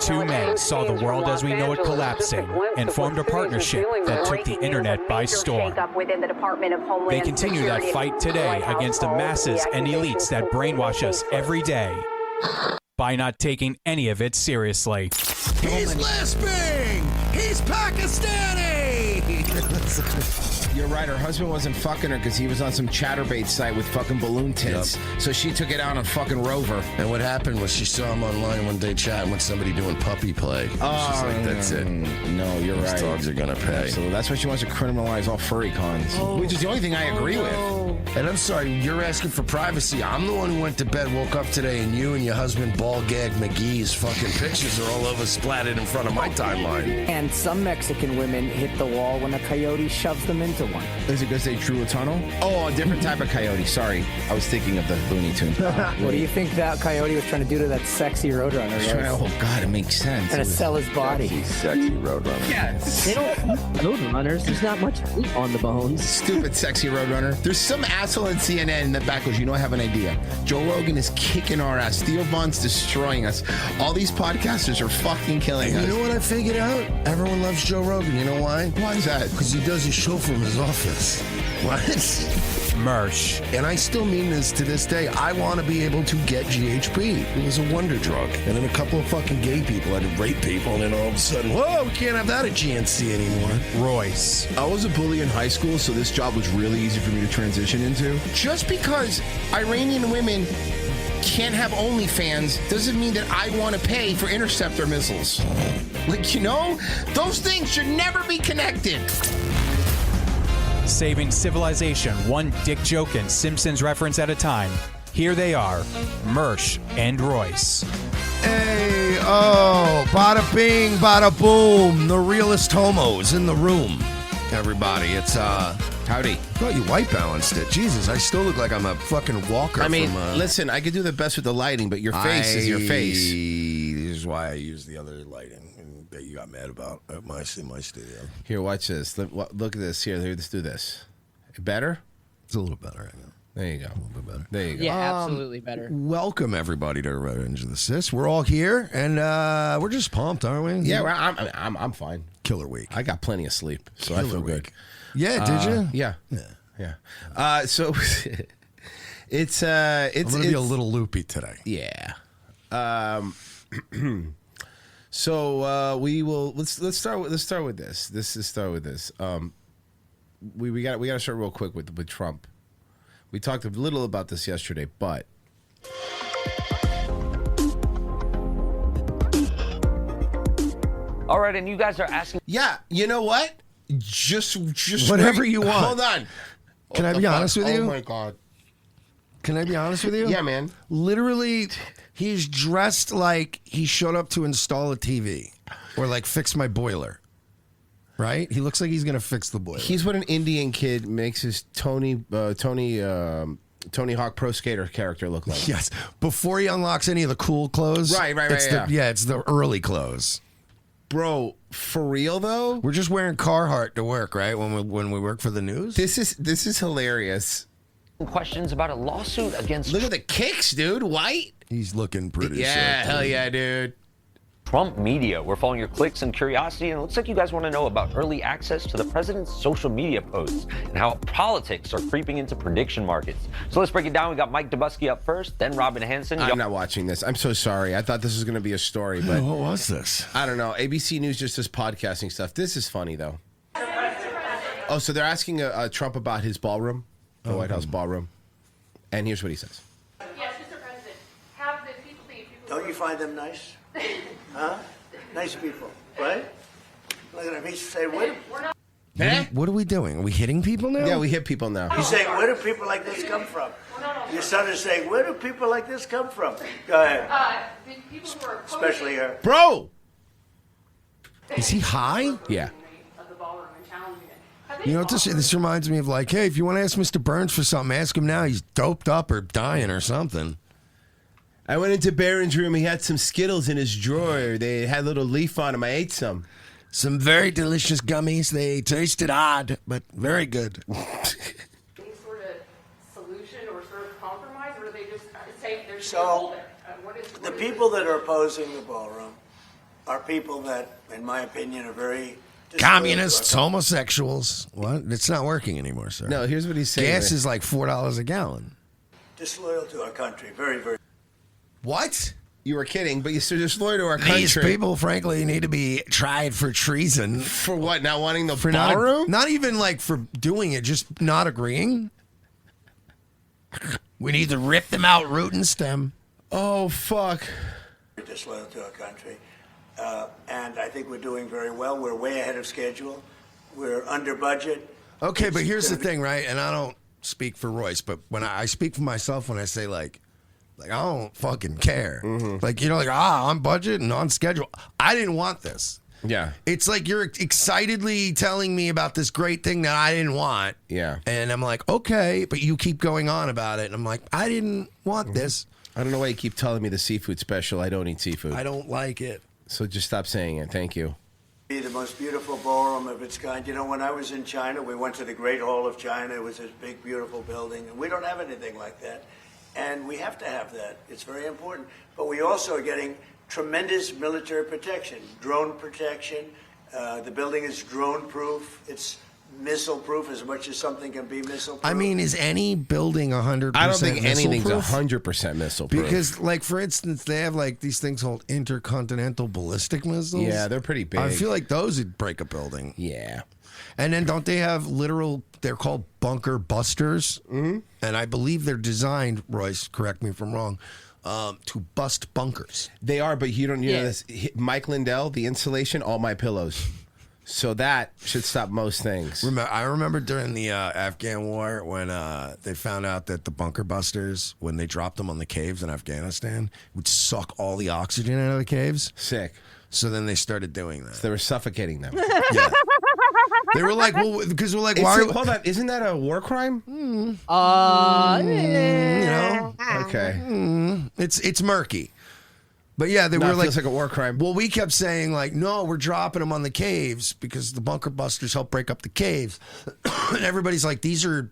Two men saw the world as we know it collapsing and formed a partnership that took the internet by storm. They continue that fight today against the masses and elites that brainwash us every day by not taking any of it seriously. He's lisping! He's Pakistani! You're right, her husband wasn't fucking her because he was on some chatterbait site with fucking balloon tits. Yep. So she took it out on fucking Rover. And what happened was she saw him online one day chatting with somebody doing puppy play. Oh, she's like, that's it. No, you're right. These dogs are gonna pay. So that's why she wants to criminalize all furry cons, which is the only thing I agree with. And I'm sorry, you're asking for privacy. I'm the one who went to bed, woke up today, and you and your husband, Ball Gag McGee's fucking pictures are all over splattered in front of my timeline. And some Mexican women hit the wall when a coyote shoves them into one. Is it because they drew a tunnel? Oh, a different type of coyote. Sorry. I was thinking of the Looney Tune. What do you think that coyote was trying to do to that sexy roadrunner? Oh, God, it makes sense. Trying to sell his body. Sexy roadrunner. Yes. They don't roadrunners. There's not much meat on the bones. Stupid sexy roadrunner. There's some asshole in CNN in the back goes, you know, I have an idea. Joe Rogan is kicking our ass. Theo Von's destroying us. All these podcasters are fucking killing us. You know what I figured out? Everyone loves Joe Rogan. You know why? Why is that? Because he does his show from his office. What? Mersh. And I still mean this to this day. I want to be able to get GHB. It was a wonder drug. And then a couple of fucking gay people had to rape people, and then all of a sudden, whoa, we can't have that at GNC anymore. Royce. I was a bully in high school, so this job was really easy for me to transition into. Just because Iranian women can't have OnlyFans doesn't mean that I want to pay for interceptor missiles. Like, you know, those things should never be connected. Saving civilization one dick joke and Simpsons reference at a time. Here they are, Mersh and Royce. Hey, oh, bada bing, bada boom. The realest homos in the room. Everybody, it's, Howdy. I thought you white balanced it. Jesus, I still look like I'm a fucking walker. I mean, listen, I could do the best with the lighting, but your face is your face. This is why I use the other lighting that you got mad about at my studio. Here, watch this. Look at this. Here, let's do this. Better? It's a little better, I know. There you go. A little bit better. There you go. Yeah, absolutely better. Welcome, everybody, to Revenge of the Sis. We're all here, and we're just pumped, aren't we? Yeah, well, I'm fine. Killer week. I got plenty of sleep, so I feel good. Yeah, did you? Yeah. Yeah. So it's I'm gonna be a little loopy today. Yeah. So we will let's start with this. We got to start real quick with Trump. We talked a little about this yesterday, but all right, and you guys are asking. Yeah, you know what? Just whatever you want. Hold on. Can I be honest with you? Oh my God. Can I be honest with you? Yeah, man. Literally, he's dressed like he showed up to install a TV or like fix my boiler. Right? He looks like he's gonna fix the boiler. He's what an Indian kid makes his Tony Hawk Pro Skater character look like. Yes. Before he unlocks any of the cool clothes. Right. It's the early clothes. Bro, for real though? We're just wearing Carhartt to work, right? When we work for the news. This is hilarious. Questions about a lawsuit against. Look at the kicks, dude. White. He's looking pretty. Yeah, hell yeah, dude. Trump media. We're following your clicks and curiosity, and it looks like you guys want to know about early access to the president's social media posts and how politics are creeping into prediction markets. So let's break it down. We got Mike Dubusky up first, then Robin Hansen. I'm not watching this. I'm so sorry. I thought this was going to be a story, but what was this? I don't know. ABC News just does podcasting stuff. This is funny though. Oh, so they're asking Trump about his ballroom, the White House ballroom, and here's what he says. Yes, Mr. President. Have the people think Don't you find them nice? Huh? Nice people, right? Look at him. He's saying, What are we doing? Are we hitting people now? Yeah, we hit people now. He's saying, where do people like this come from? Your son is saying, where do people like this come from? Go ahead. The people who are Especially her. Bro! Is he high? Yeah. Of the ballroom and challenging it. You know what this reminds me of? Like, hey, if you want to ask Mr. Burns for something, ask him now. He's doped up or dying or something. I went into Barron's room. He had some Skittles in his drawer. They had a little leaf on them. I ate some. Some very delicious gummies. They tasted odd, but very good. Any sort of solution or sort of compromise, or do they just say they're So, the people that are opposing the ballroom are people that, in my opinion, are very Communists, homosexuals. What? It's not working anymore, sir. No, here's what he's saying. Gas is like $4 a gallon. disloyal to our country. Very, very. What? You were kidding, but you're so disloyal to our country. These people, frankly, need to be tried for treason. For what? Not wanting the For ballroom? not even like for doing it, just not agreeing. We need to rip them out root and stem. Oh, fuck. Disloyal to our country. And I think we're doing very well. We're way ahead of schedule. We're under budget. Okay, but here's the thing, right? And I don't speak for Royce, but when I speak for myself when I say like I don't fucking care. Like, like, on budget and on schedule. I didn't want this. Yeah. It's like you're excitedly telling me about this great thing that I didn't want. Yeah. And I'm like, okay, but you keep going on about it. And I'm like, I didn't want this. I don't know why you keep telling me the seafood special. I don't eat seafood. I don't like it. So just stop saying it. Thank you. Be the most beautiful ballroom of its kind. You know, when I was in China, we went to the Great Hall of China. It was this big, beautiful building. And we don't have anything like that. And we have to have that. It's very important. But we also are getting tremendous military protection, drone protection. The building is drone-proof. It's missile-proof as much as something can be missile-proof. I mean, is any building 100% I don't think anything's missile-proof? 100% missile-proof. Because, like, for instance, they have, like, these things called intercontinental ballistic missiles. Yeah, they're pretty big. I feel like those would break a building. Yeah. And then don't they have literal, they're called bunker busters? Mm-hmm. And I believe they're designed, Royce, correct me if I'm wrong, to bust bunkers. They are, but you know this. Mike Lindell, the insulation, all my pillows. So that should stop most things. I remember during the Afghan war when they found out that the bunker busters, when they dropped them on the caves in Afghanistan, would suck all the oxygen out of the caves. Sick. So then they started doing that. So they were suffocating them. Yeah. They were like, well, because we're like, why? Hold on, isn't that a war crime? You know, Okay. It's murky. But yeah, they No, were it like, feels like a war crime. Well, we kept saying like, no, we're dropping them on the caves because the bunker busters help break up the caves. And everybody's like, these are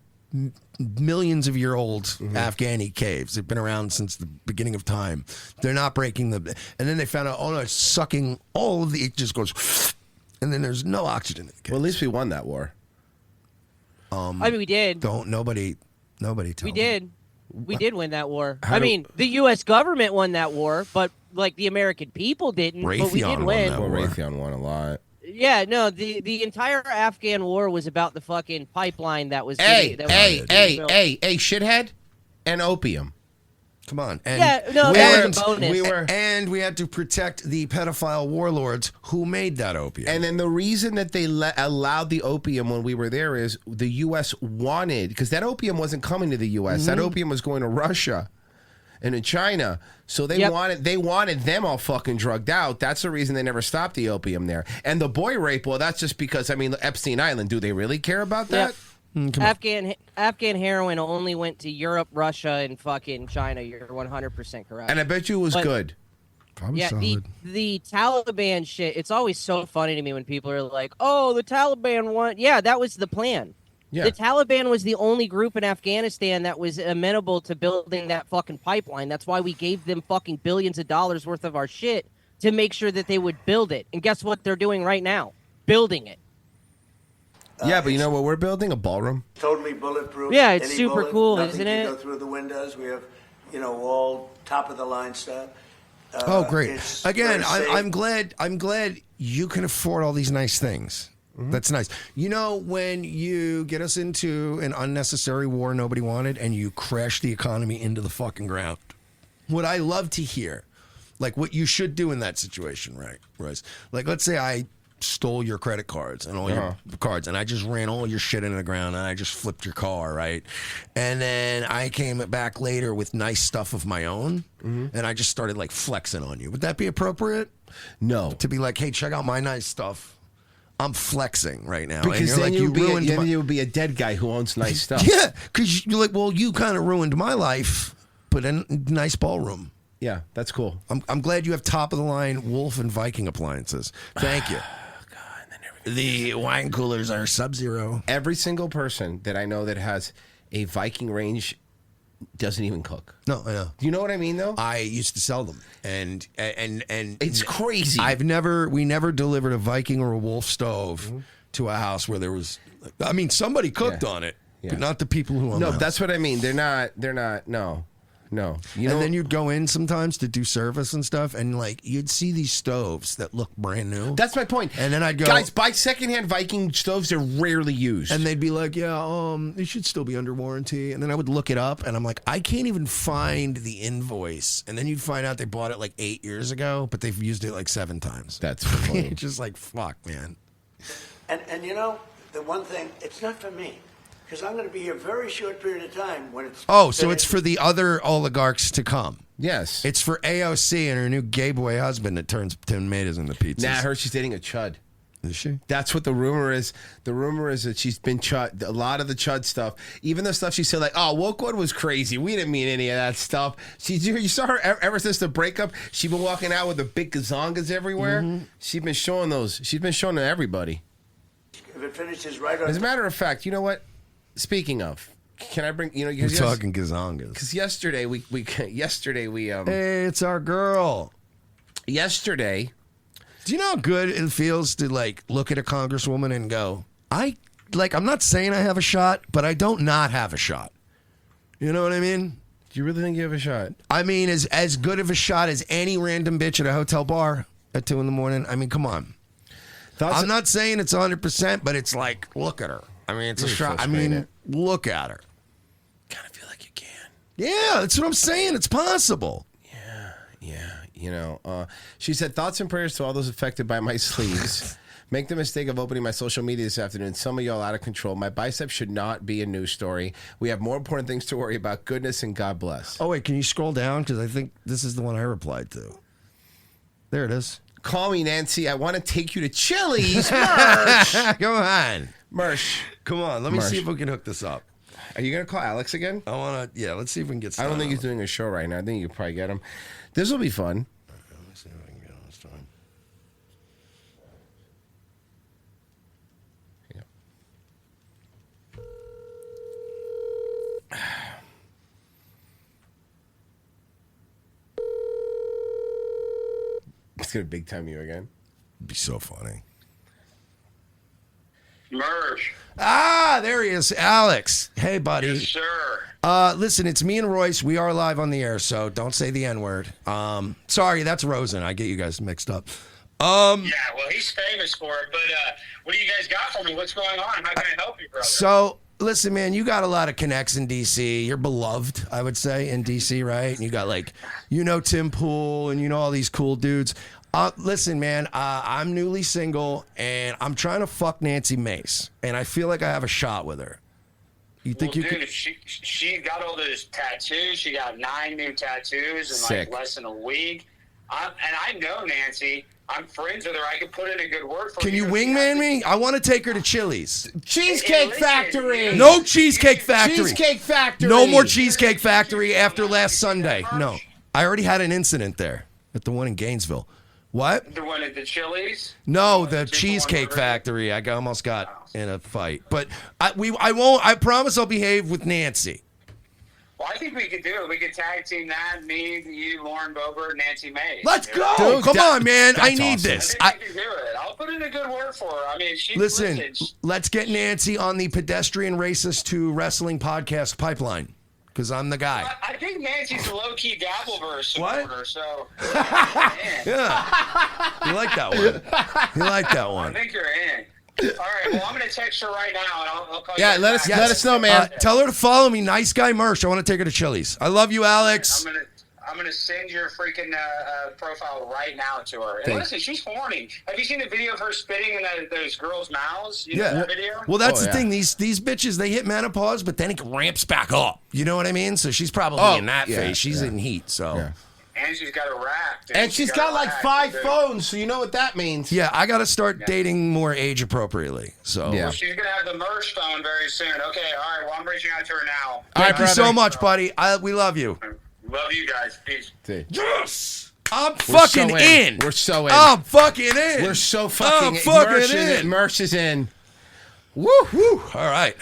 millions of year old Afghani caves. They've been around since the beginning of time. They're not breaking them. And then they found out, oh no, it's sucking all of the. It just goes, and then there's no oxygen in the cave. Well, at least we won that war. I mean, we did. Nobody tell We me. did. We did win that war. How I do- mean, the U.S. government won that war, but like the American people didn't. But we Raytheon did won win. that Well, war. Raytheon won a lot. Yeah, no, the entire Afghan war was about the fucking pipeline that was. Hey, that hey, was hey, built. hey, hey, shithead, and opium. Come on. And Yeah, no, We that were- was a bonus. we were- And we had to protect the pedophile warlords who made that opium. And then the reason that they allowed the opium when we were there is the U.S. wanted, because that opium wasn't coming to the U.S. That opium was going to Russia and in China. So they wanted them all fucking drugged out. That's the reason they never stopped the opium there. And the boy rape, well, that's just because, I mean, Epstein Island, do they really care about that? Afghan heroin only went to Europe, Russia, and fucking China. You're 100% correct. And I bet you it was But- good. Probably Yeah, solid. the Taliban shit, it's always so funny to me when people are like, oh, the Taliban won. Yeah, that was the plan. Yeah. The Taliban was the only group in Afghanistan that was amenable to building that fucking pipeline. That's why we gave them fucking billions of dollars worth of our shit to make sure that they would build it. And guess what they're doing right now? Building it. Yeah, but you know what we're building? A ballroom. Totally bulletproof. Yeah, it's Any super bullet, cool, nothing isn't can it? Go through the windows. We have, all top of the line stuff. Oh, great! It's Again, very safe. I'm glad you can afford all these nice things. That's nice. You know, when you get us into an unnecessary war nobody wanted, and you crash the economy into the fucking ground, what I love to hear, like what you should do in that situation, right, Royce? Like, let's say I stole your credit cards and all your cards, and I just ran all your shit into the ground, and I just flipped your car, right? And then I came back later with nice stuff of my own, and I just started like flexing on you. Would that be appropriate? No. To be like, hey, check out my nice stuff. I'm flexing right now. Because and then you're like, you would be a dead guy who owns nice stuff. Yeah, because you're like, well, you kind of ruined my life, but a nice ballroom. Yeah, that's cool. I'm glad you have top of the line Wolf and Viking appliances. Thank you. The wine coolers are Sub-Zero. Every single person that I know that has a Viking range doesn't even cook. No, I know. Do you know what I mean, though? I used to sell them, and It's crazy. we never delivered a Viking or a Wolf stove to a house where there was. I mean, somebody cooked on it, but not the people who own. No, the that's what I mean. They're not. No. You know, and then you'd go in sometimes to do service and stuff, and like you'd see these stoves that look brand new. That's my point. And then I'd go, guys, buy secondhand Viking stoves. They're rarely used. And they'd be like, they should still be under warranty. And then I would look it up, and I'm like, I can't even find the invoice. And then you'd find out they bought it like 8 years ago, but they've used it like 7 times. That's funny. It's just like, fuck, man. And you know, the one thing, it's not for me. Because I'm going to be here a very short period of time when it's... Oh, so it's for the other oligarchs to come. Yes. It's for AOC and her new gay boy husband that turns tomatoes into pizzas. Nah, I heard she's dating a chud. Is she? That's what the rumor is. The rumor is that she's been chud. A lot of the chud stuff, even the stuff she said like, "Oh, Wokewood was crazy. We didn't mean any of that stuff." You saw her ever since the breakup. She's been walking out with the big gazongas everywhere. Mm-hmm. She's been showing those. She's been showing to everybody. If it finishes right on... As a matter of fact, you know what? Speaking of, can I bring? We're talking gazongas. Because yesterday we Hey, it's our girl. Yesterday. Do you know how good it feels to like look at a congresswoman and go, I'm not saying I have a shot, but I don't not have a shot. You know what I mean? Do you really think you have a shot? I mean, as good of a shot as any random bitch at a hotel bar at 2 a.m. I mean, come on. I'm not saying it's 100%, but it's like, look at her. I mean, it's a shot. I mean, look at her. Kind of feel like you can. Yeah, that's what I'm saying. It's possible. Yeah. You know, she said, thoughts and prayers to all those affected by my sleeves. Make the mistake of opening my social media this afternoon. Some of y'all out of control. My bicep should not be a news story. We have more important things to worry about. Goodness and God bless. Oh, wait, can you scroll down? Because I think this is the one I replied to. There it is. Call me, Nancy. I want to take you to Chili's. Merch. Come on. Merch. Come on. Let me see if we can hook this up. Are you going to call Alex again? I want to, let's see if we can get started. I don't think he's doing a show right now. I think you can probably get him. This will be fun. Let me see if I can get him this time. It's going to big time you again. It'd be so funny. Merge. Ah, there he is. Alex. Hey, buddy. Yes, sir. Listen, it's me and Royce. We are live on the air, so don't say the N-word. Sorry, that's Rosen. I get you guys mixed up. Yeah, well, he's famous for it, but what do you guys got for me? What's going on? How can I help you, brother? So, listen, man, you got a lot of connects in D.C. You're beloved, I would say, in D.C., right? And you got, Tim Pool, and all these cool dudes. Listen, man, I'm newly single, and I'm trying to fuck Nancy Mace, and I feel like I have a shot with her. You think dude, she got all those tattoos. She got 9 new tattoos in less than a week. And I know Nancy. I'm friends with her. I can put in a good word for her. Can you wingman me? I want to take her to Chili's. Cheesecake Factory. No Cheesecake Factory. Cheesecake Factory. No more Cheesecake Factory after last Sunday. No. I already had an incident there at the one in Gainesville. What? The one at the Chili's? No, the Cheesecake Factory. I almost got in a fight. But I won't. I promise I'll behave with Nancy. Well, I think we could do it. We could tag team that. Me, you, Lauren Boebert, Nancy Mays. Let's go. Dude, come on, man. I need awesome. this. I think we can do it. I'll put in a good word for her. I mean, listen, let's get Nancy on the Pedestrian Racist to Wrestling podcast pipeline. Because I'm the guy. I think Nancy's a low-key Dabbleverse supporter, so... Yeah. You like that one. You like that one. I think you're in. All right, well, I'm going to text her right now, and I'll call you. Yeah, let us know, man. Tell her to follow me, Nice Guy Merch. I want to take her to Chili's. I love you, Alex. I'm gonna send your freaking profile right now to her. And listen, she's horny. Have you seen the video of her spitting in those girls' mouths? You know that video? Well, that's the thing. These bitches, they hit menopause, but then it ramps back up. You know what I mean? So she's probably in that phase. She's in heat. So. Yeah. And she's got a rack. And she's got like 5 phones, so you know what that means. Yeah, I got to start dating more age appropriately. So well, she's going to have the merch phone very soon. Okay, all right. Well, I'm reaching out to her now. Thank you so much, buddy. We love you. Love you guys. Peace. Yes! I'm fucking in. We're so in. I'm fucking in. We're so fucking in. Merch is in. Woo, woo. All right.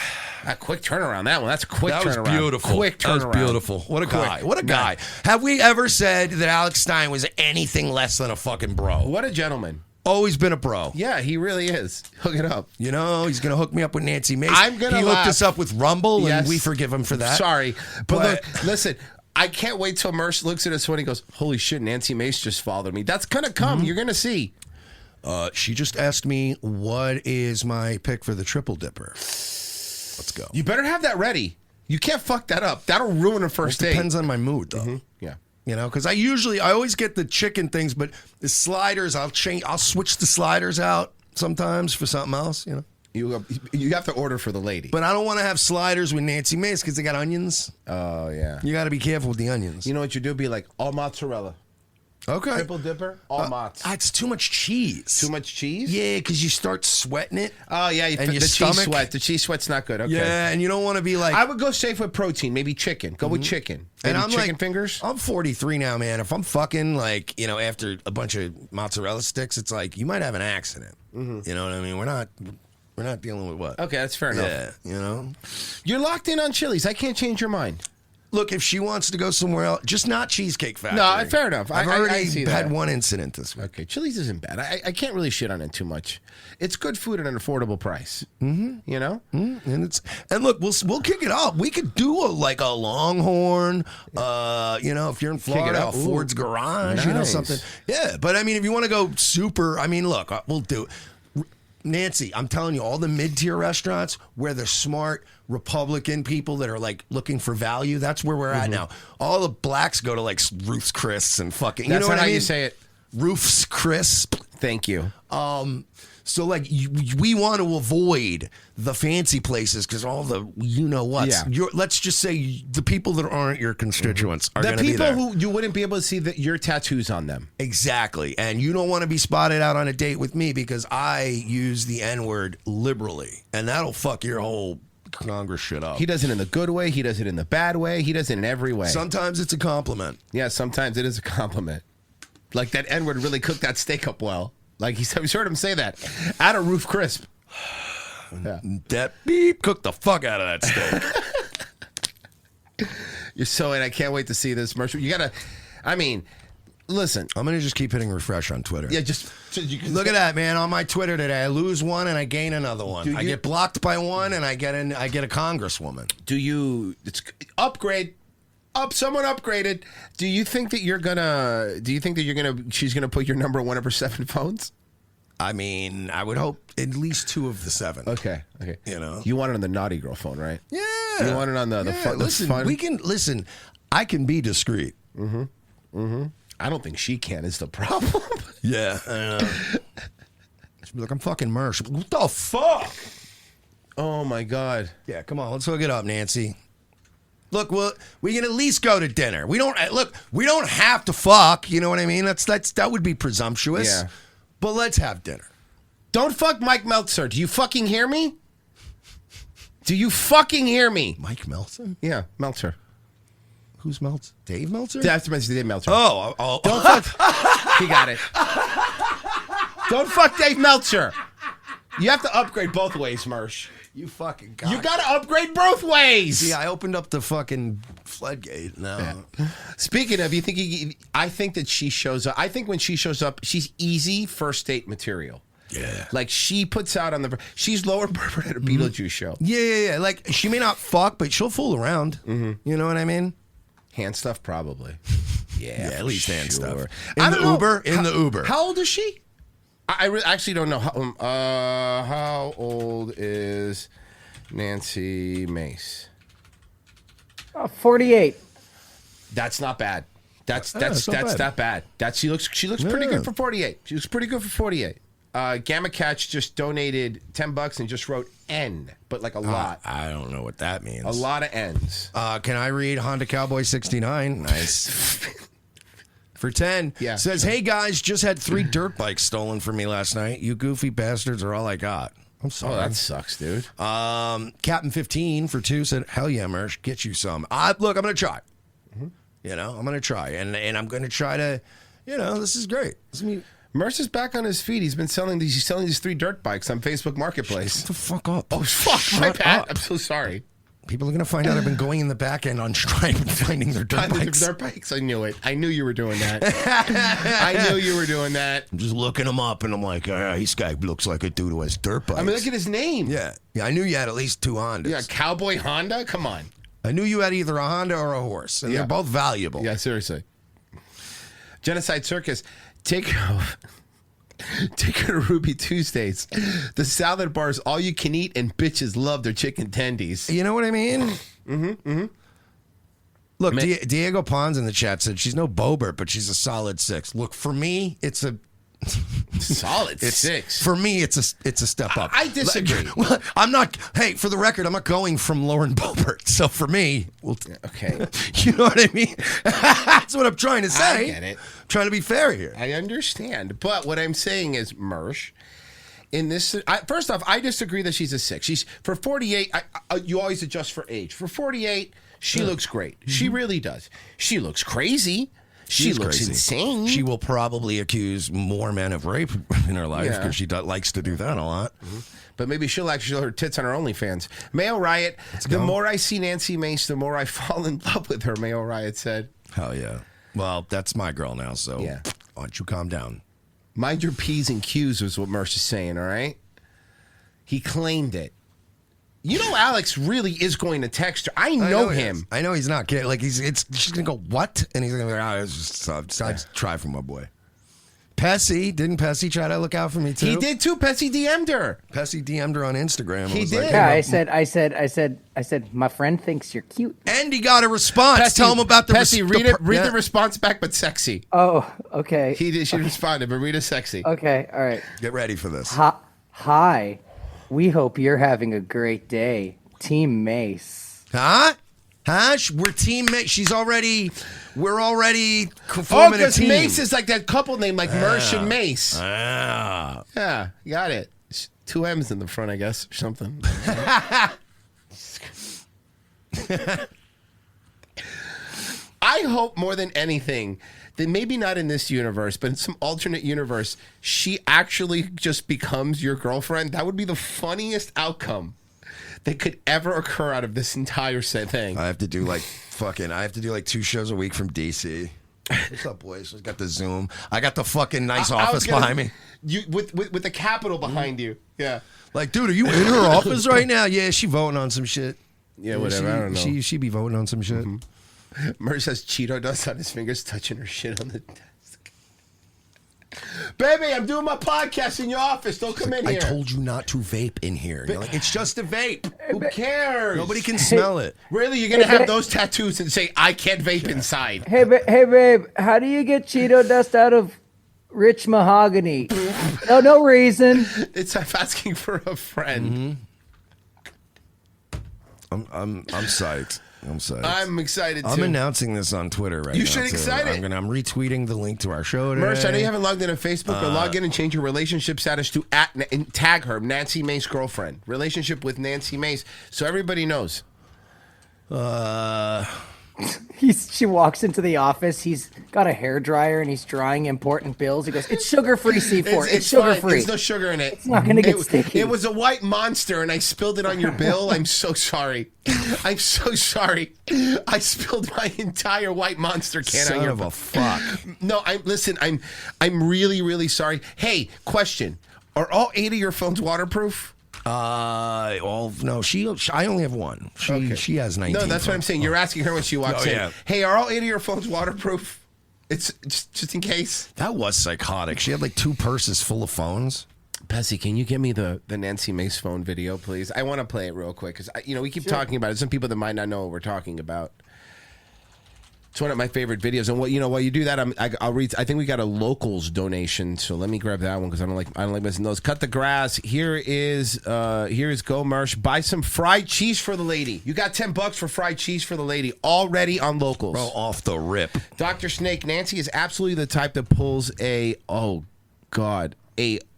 A quick turnaround. That one. That's a quick turnaround. That was beautiful. Quick turnaround. That was beautiful. What a guy. What a guy. Have we ever said that Alex Stein was anything less than a fucking bro? What a gentleman. Always been a bro. Yeah, he really is. Hook it up. You know, he's going to hook me up with Nancy Mace. I'm going to He hooked us up with Rumble, and we forgive him for that. Sorry. But look, listen, I can't wait till Merce looks at us when he goes, holy shit, Nancy Mace just followed me. That's going to come. You're going to see. She just asked me, what is my pick for the triple dipper? Let's go. You better have that ready. You can't fuck that up. That'll ruin a first date. Depends on my mood, though. Yeah. You know, because I always get the chicken things, but the sliders, I'll switch the sliders out sometimes for something else, you know. You have to order for the lady. But I don't want to have sliders with Nancy Mace because they got onions. Oh, yeah. You got to be careful with the onions. You know what you do? Be like, all mozzarella. Okay. Triple dipper, all mozz. It's too much cheese. Too much cheese? Yeah, because you start sweating it. Oh, yeah. And your the stomach. cheese sweat. The cheese sweat's not good. Okay. Yeah, and you don't want to be like... I would go safe with protein. Maybe chicken. Go with chicken. Maybe And I'm chicken like, fingers. I'm 43 now, man. If I'm fucking like, you know, after a bunch of mozzarella sticks, it's like you might have an accident. You know what I mean? We're not dealing with what? Okay, that's fair enough. Yeah, you know. You're locked in on Chili's. I can't change your mind. Look, if she wants to go somewhere else, just not Cheesecake Factory. No, fair enough. I've I already see had that. one incident this week. Okay, Chili's isn't bad. I can't really shit on it too much. It's good food at an affordable price. You know, And look, we'll kick it up. We could do a Longhorn. You know, if you're in Florida, Ford's Garage. You know, Nice. something. Yeah, but I mean, if you want to go super, I mean, look, we'll do it. Nancy, I'm telling you, all the mid-tier restaurants where the smart Republican people that are like looking for value, that's where we're at now. All the blacks go to like Ruth's Chris and fucking. that's you know what how I mean? you say it. Ruth's Chris. Thank you. So like we want to avoid the fancy places because all the you know what. Yeah. Let's just say the people that aren't your constituents are going The to be there. people who you wouldn't be able to see your tattoos on them. Exactly. And you don't want to be spotted out on a date with me because I use the N-word liberally. And that'll fuck your whole Congress shit up. He does it in the good way. He does it in the bad way. He does it in every way. Sometimes it's a compliment. Yeah, sometimes it is a compliment. Like that N-word really cooked that steak up well. Like we heard him say that. Out of Roof Crisp. Yeah. That beep cooked the fuck out of that steak. You're so in. I can't wait to see this commercial. You gotta, I mean, listen. I'm going to just keep hitting refresh on Twitter. Yeah, just look at that, man. On my Twitter today, I lose one and I gain another one. I get blocked by one and I get a congresswoman. It's upgrade. Someone upgraded. Do you think that she's gonna put your number on one of her 7 phones? I mean, I would hope at least 2 of the 7. Okay. You know, you want it on the naughty girl phone, right? Yeah. You want it on the fun. Listen, fun? we can listen. I can be discreet. I don't think she can. Is the problem? Yeah. I know. She'll be like, I'm fucking Mersh. What the fuck? Oh my God. Yeah, come on, let's hook it up, Nancy. Look, we can at least go to dinner. We don't have to fuck. You know what I mean? That would be presumptuous. Yeah. But let's have dinner. Don't fuck Mike Meltzer. Do you fucking hear me? Do you fucking hear me? Mike Meltzer? Yeah, Meltzer. Who's Meltzer? Dave Meltzer? That's Dave Meltzer. Oh. Don't fuck. He got it. Don't fuck Dave Meltzer. You have to upgrade both ways, Mersh. You fucking got You got to upgrade both ways. See, I opened up the fucking floodgate. No. Yeah. Speaking of, I think that she shows up. I think when she shows up, she's easy first date material. Yeah. Like she puts out she's Lower Berber at a Beetlejuice show. Yeah. Like she may not fuck, but she'll fool around. You know what I mean? Hand stuff, probably. Yeah, at least hand stuff. In the Uber. How old is she? I actually don't know. How old is Nancy Mace? 48. That's not bad. That's not not bad. She looks pretty good for 48. She looks pretty good for 48. Gamma Catch just donated $10 and just wrote N, but like a lot. I don't know what that means. A lot of N's. Can I read Honda Cowboy 69? Nice. For 10. Yeah. Says, hey guys, just had 3 dirt bikes stolen from me last night. You goofy bastards are all I got. I'm sorry. Oh, that sucks, dude. Captain 15 for 2 said, hell yeah, Mersh, get you some. Look, I'm going to try. You know, I'm going to try. And I'm going to try to, this is great. Merce is back on his feet. He's selling these 3 dirt bikes on Facebook Marketplace. Shut the fuck up. Oh, fuck. My bad. I'm so sorry. People are going to find out I've been going in the back end on Stripe and finding their dirt bikes. Dirt bikes. I knew it. I knew you were doing that. I'm just looking him up, and I'm like, this guy looks like a dude who has dirt bikes. I mean, look at his name. Yeah. I knew you had at least 2 Hondas. Yeah, Cowboy Honda? Come on. I knew you had either a Honda or a horse, and they're both valuable. Yeah, seriously. Genocide Circus. Take her to Ruby Tuesdays. The salad bars, all you can eat, and bitches love their chicken tendies. You know what I mean? Look, Diego Pons in the chat said she's no Bobert, but she's a solid 6. Look, for me, it's a solid 6. For me, it's a step up. I disagree. Well, I'm not. Hey, for the record, I'm not going from Lauren Bobert. So for me, okay. You know what I mean? That's what I'm trying to say. I get it. I'm trying to be fair here. I understand, but what I'm saying is, Mersh, in this, first off, I disagree that she's a 6. She's for 48. You always adjust for age. For 48, she looks great. Mm-hmm. She really does. She looks crazy. She looks crazy. Insane. She will probably accuse more men of rape in her life because she likes to do that a lot. Mm-hmm. But maybe she'll actually show her tits on her OnlyFans. Mayo Riot, the more I see Nancy Mace, the more I fall in love with her, Mayo Riot said. Hell yeah. Well, that's my girl now, so why don't you calm down? Mind your P's and Q's was what Mersh is saying, all right? He claimed it. You know Alex really is going to text her. I know him. I know he's not kidding. Like, she's going to go, what? And he's going to be like, it's just I try for my boy. Pessy, didn't Pessy try to look out for me too? He did too. Pessy DM'd her. Pessy DM'd her on Instagram. He did. Like, I said, my friend thinks you're cute. And he got a response. Pessy, Tell him about the Pessy, read the response back, but sexy. Oh, okay. She responded, but read it sexy. Okay, all right. Get ready for this. Hi. We hope you're having a great day. Team Mace. Huh? We're Team Mace. We're already forming a team. Because Mace is like that couple name, like Mersh and Mace. Yeah, you got it. 2 M's in the front, I guess, or something. I hope more than anything that maybe not in this universe, but in some alternate universe, she actually just becomes your girlfriend. That would be the funniest outcome that could ever occur out of this entire thing. I have to do like 2 shows a week from DC. What's up, boys? I got the Zoom. I got the fucking nice office behind me. You with the Capitol behind you. Yeah. Like, dude, are you in her office right now? Yeah, she voting on some shit. Yeah, whatever. I don't know. She be voting on some shit. Mm-hmm. Merce has Cheeto dust on his fingers, touching her shit on the desk. Baby, I'm doing my podcast in your office. Don't come in here. I told you not to vape in here. You're like, it's just a vape. Who cares? Nobody can smell it. Really? You're going to have those tattoos and say, I can't vape inside. Hey, babe, how do you get Cheeto dust out of rich mahogany? No reason. It's asking for a friend. Mm-hmm. I'm psyched. I'm excited too. I'm announcing this on Twitter right now. You should excite it. I'm retweeting the link to our show today. Mersh, I know you haven't logged in on Facebook, but log in and change your relationship status to and tag her, Nancy Mace girlfriend. Relationship with Nancy Mace, so everybody knows. She walks into the office. He's got a hairdryer and he's drying important bills. He goes, "It's sugar-free, C4. It's sugar-free. There's no sugar in it. It's not going to get sticky." It was a white Monster, and I spilled it on your bill. I'm so sorry. I'm so sorry. I spilled my entire white Monster can on your bill. Son of a fuck. No, I'm really, really sorry. Hey, question: are all 8 of your phones waterproof? No. I only have one. She has 19. No, that's what I'm saying. You're asking her when she walks in. Yeah. Hey, are all 8 of your phones waterproof? It's just in case. That was psychotic. She had like 2 purses full of phones. Bessie, can you get me the Nancy Mace phone video, please? I want to play it real quick because we keep talking about it. Some people that might not know what we're talking about. It's one of my favorite videos, and while you do that, I'll read. I think we got a locals donation, so let me grab that one because I don't like missing those. Cut the grass. Here is Go Mersh. Buy some fried cheese for the lady. You got $10 for fried cheese for the lady already on locals. Bro, off the rip. Dr. Snake, Nancy is absolutely the type that pulls a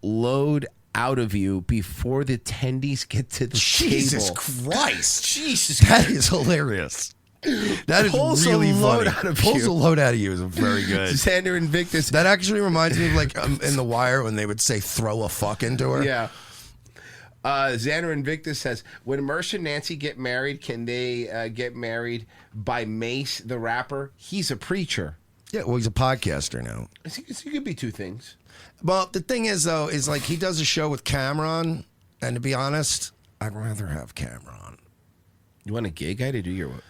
load out of you before the tendies get to the Jesus table. Christ. Jesus, that is hilarious. That is Pulls really a load funny. out of Pulls you. a load out of you is very good. Xander Invictus. That actually reminds me of like in The Wire when they would say "throw a fuck" into her. Yeah. Xander Invictus says, when Mersh and Nancy get married, can they get married by Mace, the rapper? He's a preacher. Yeah, well, he's a podcaster now. He could be two things. Well, the thing is, though, is like he does a show with Cameron, and to be honest, I'd rather have Cameron. You want a gay guy to do your work?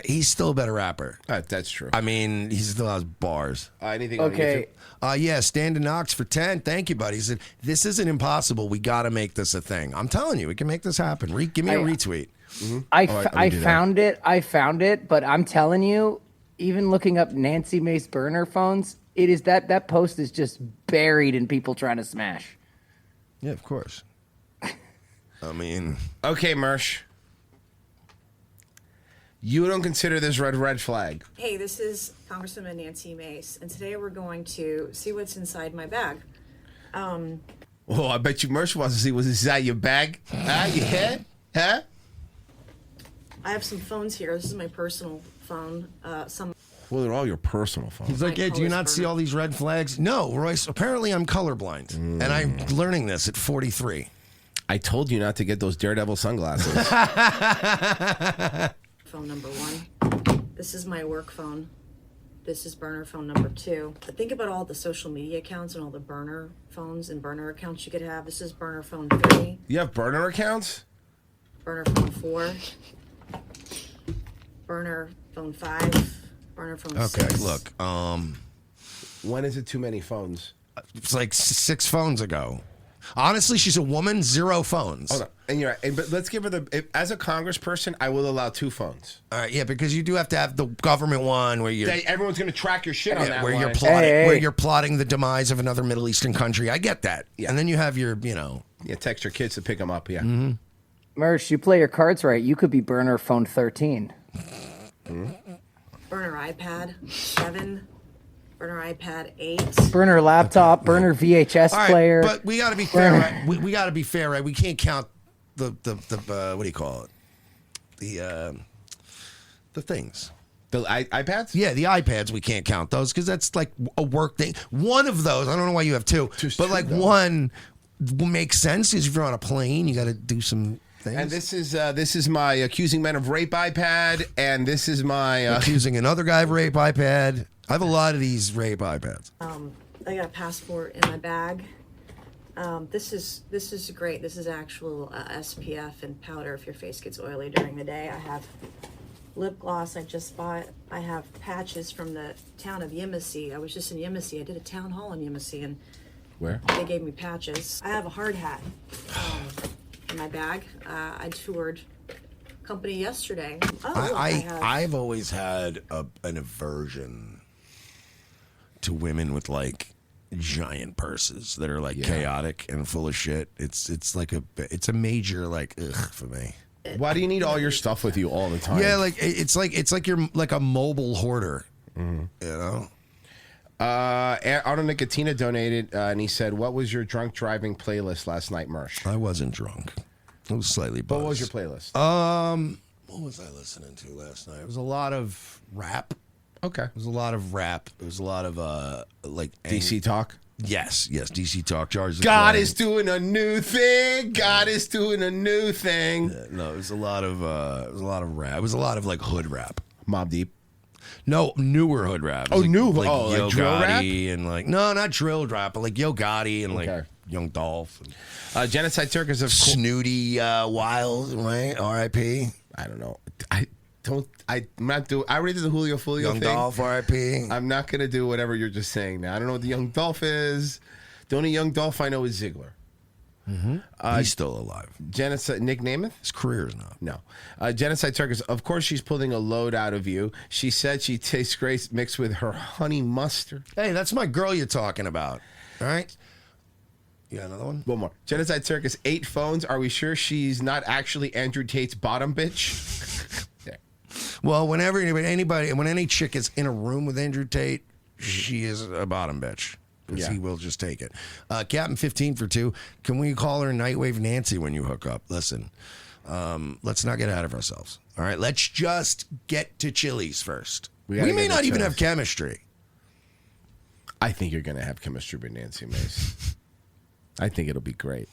He's still a better rapper. That's true. I mean, he still has bars. Anything Okay. on YouTube? Yeah, Stan Knox for 10. Thank you, buddy. He said, this isn't impossible. We got to make this a thing. I'm telling you, we can make this happen. Give me a retweet. I found it, but I'm telling you, even looking up Nancy Mace burner phones, it is that post is just buried in people trying to smash. Yeah, of course. I mean, Okay, Mersh. You don't consider this red flag. Hey, this is Congresswoman Nancy Mace, and today we're going to see what's inside my bag. Oh, I bet you Mersh wants to see what's inside your bag. Your head? Huh? I have some phones here. This is my personal phone. Well, they're all your personal phones. he's like, hey, do you not see all these red flags? No, Royce, apparently I'm colorblind. And I'm learning this at 43. I told you not to get those Daredevil sunglasses. Phone number 1. This is my work phone. This is burner phone number 2. But think about all the social media accounts and all the burner phones and burner accounts you could have. This is burner phone 3. You have burner accounts? Burner phone 4. Burner phone 5. Burner phone 6. Okay, look, When is it too many phones? it's like 6 phones ago. Honestly, she's a woman, 0 phones. Hold on. And you're right. But let's give her as a congressperson, I will allow 2 phones. All right, yeah, because you do have to have the government one where you're Everyone's going to track your shit on that where line. you're plotting Hey. where you're plotting the demise of another Middle Eastern country. I get that. Yeah. And then you have your, Yeah, text your kids to pick them up, yeah. Mersh, you play your cards right. You could be burner phone 13. Burner iPad 7. Burner iPad 8. Burner laptop, burner VHS All right, player. but we got to be fair, right? We got to be fair, right? We can't count the what do you call it? The things. The iPads? Yeah, the iPads, we can't count those because that's like a work thing. One of those, I don't know why you have 2, Just but 2, like though. one makes sense because if you're on a plane, you got to do some things. And this is my accusing men of rape iPad, and this is my accusing another guy of rape iPad. I have a lot of these rape iPads. I got a passport in my bag. This is great. This is actual SPF and powder if your face gets oily during the day. I have lip gloss I just bought. I have patches from the town of Yemassee. I was just in Yemassee. I did a town hall in Yemassee, and Where? they gave me patches. I have a hard hat in my bag. I toured company yesterday. I've always had an aversion to women with like giant purses that are like chaotic and full of shit. It's like it's a major like ugh for me. Why do you need all your stuff with you all the time? Yeah, like it's like you're like a mobile hoarder. You know. Arno Nicotina donated, and he said, "What was your drunk driving playlist last night, Mersh?" I wasn't drunk. I was slightly buzzed. What was your playlist? What was I listening to last night? It was a lot of rap. Okay. It was a lot of rap. It was a lot of like DC talk. Yes, DC talk. Jars. God is doing a new thing. God is doing a new thing. Yeah, no, it was a lot of rap. It was a lot of like hood rap. Mobb Deep. No, newer hood rap. Oh, like, new. like Oh, Yo like drill Gotti and like no, not drill rap, but like Yo Gotti and like Young Dolph. And Genocide Circus of Snooty Wild, right? R.I.P. I don't know. I'm not doing. I already did the Julio Fulio Young thing. Dolph, R.I.P. I'm not gonna do whatever you're just saying now. I don't know what the Young Dolph is. The only Young Dolph I know is Ziggler. He's still alive. Genocide. Nick Namath. His career is not. No. Genocide Circus. Of course, she's pulling a load out of you. She said she tastes great mixed with her honey mustard. Hey, that's my girl you're talking about. All right. You got another one? One more. Genocide Circus. 8 phones. Are we sure she's not actually Andrew Tate's bottom bitch? Yeah. Well, when any chick is in a room with Andrew Tate, she is a bottom bitch. Because he will just take it. Captain 15 for 2. Can we call her Nightwave Nancy when you hook up? Listen, Let's not get ahead of ourselves. All right, let's just get to Chili's first. We gotta may get not to even Chili's. have chemistry. I think you're going to have chemistry with Nancy Mace. I think it'll be great.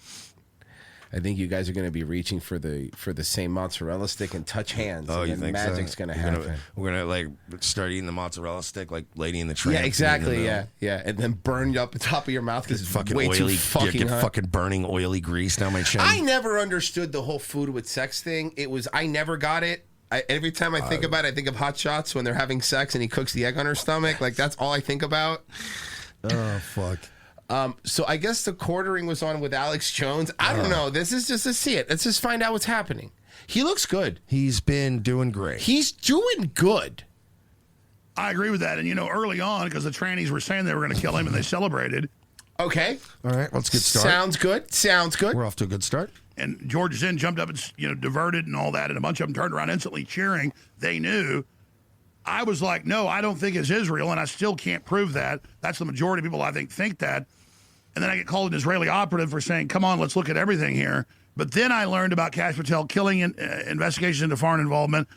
I think you guys are going to be reaching for the same mozzarella stick and touch hands. Oh, and you then think magic's so? going to happen. We're gonna like start eating the mozzarella stick like Lady in the Tramp. Yeah, exactly. Yeah, and then burn you up the top of your mouth because it's Fucking way too oily, fucking hot. fucking burning oily grease down my chin. I never understood the whole food with sex thing. I never got it. Every time I think about it, I think of Hot Shots when they're having sex and he cooks the egg on her stomach. Like, that's all I think about. Oh, fuck. So I guess the quartering was on with Alex Jones. I don't know. This is just to see it. Let's just find out what's happening. He looks good. He's been doing great. He's doing good. I agree with that. And, early on, because the trannies were saying they were going to kill him and they celebrated. Okay. All right, let's get started. Sounds good. We're off to a good start. And George Zinn jumped up and, diverted and all that. And a bunch of them turned around instantly cheering. They knew. I was like, no, I don't think it's Israel. And I still can't prove that. That's the majority of people, I think that. And then I get called an Israeli operative for saying, come on, let's look at everything here. But then I learned about Kash Patel killing investigations into foreign involvement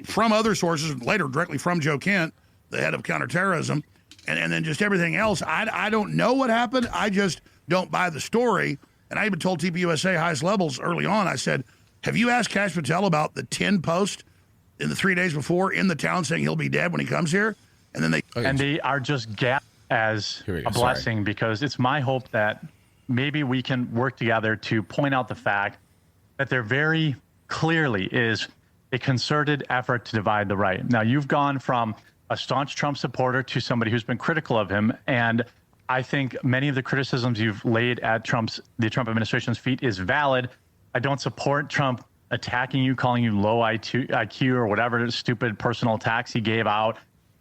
from other sources, later directly from Joe Kent, the head of counterterrorism, and then just everything else. I don't know what happened. I just don't buy the story. And I even told TPUSA highest levels early on, I said, have you asked Kash Patel about the 10 post in the 3 days before in the town saying he'll be dead when he comes here? And then they are just gapped as a blessing, because it's my hope that maybe we can work together to point out the fact that there very clearly is a concerted effort to divide the right. Now, you've gone from a staunch Trump supporter to somebody who's been critical of him, and I think many of the criticisms you've laid at the Trump administration's feet is valid. I don't support Trump attacking you, calling you low IQ or whatever stupid personal attacks he gave out,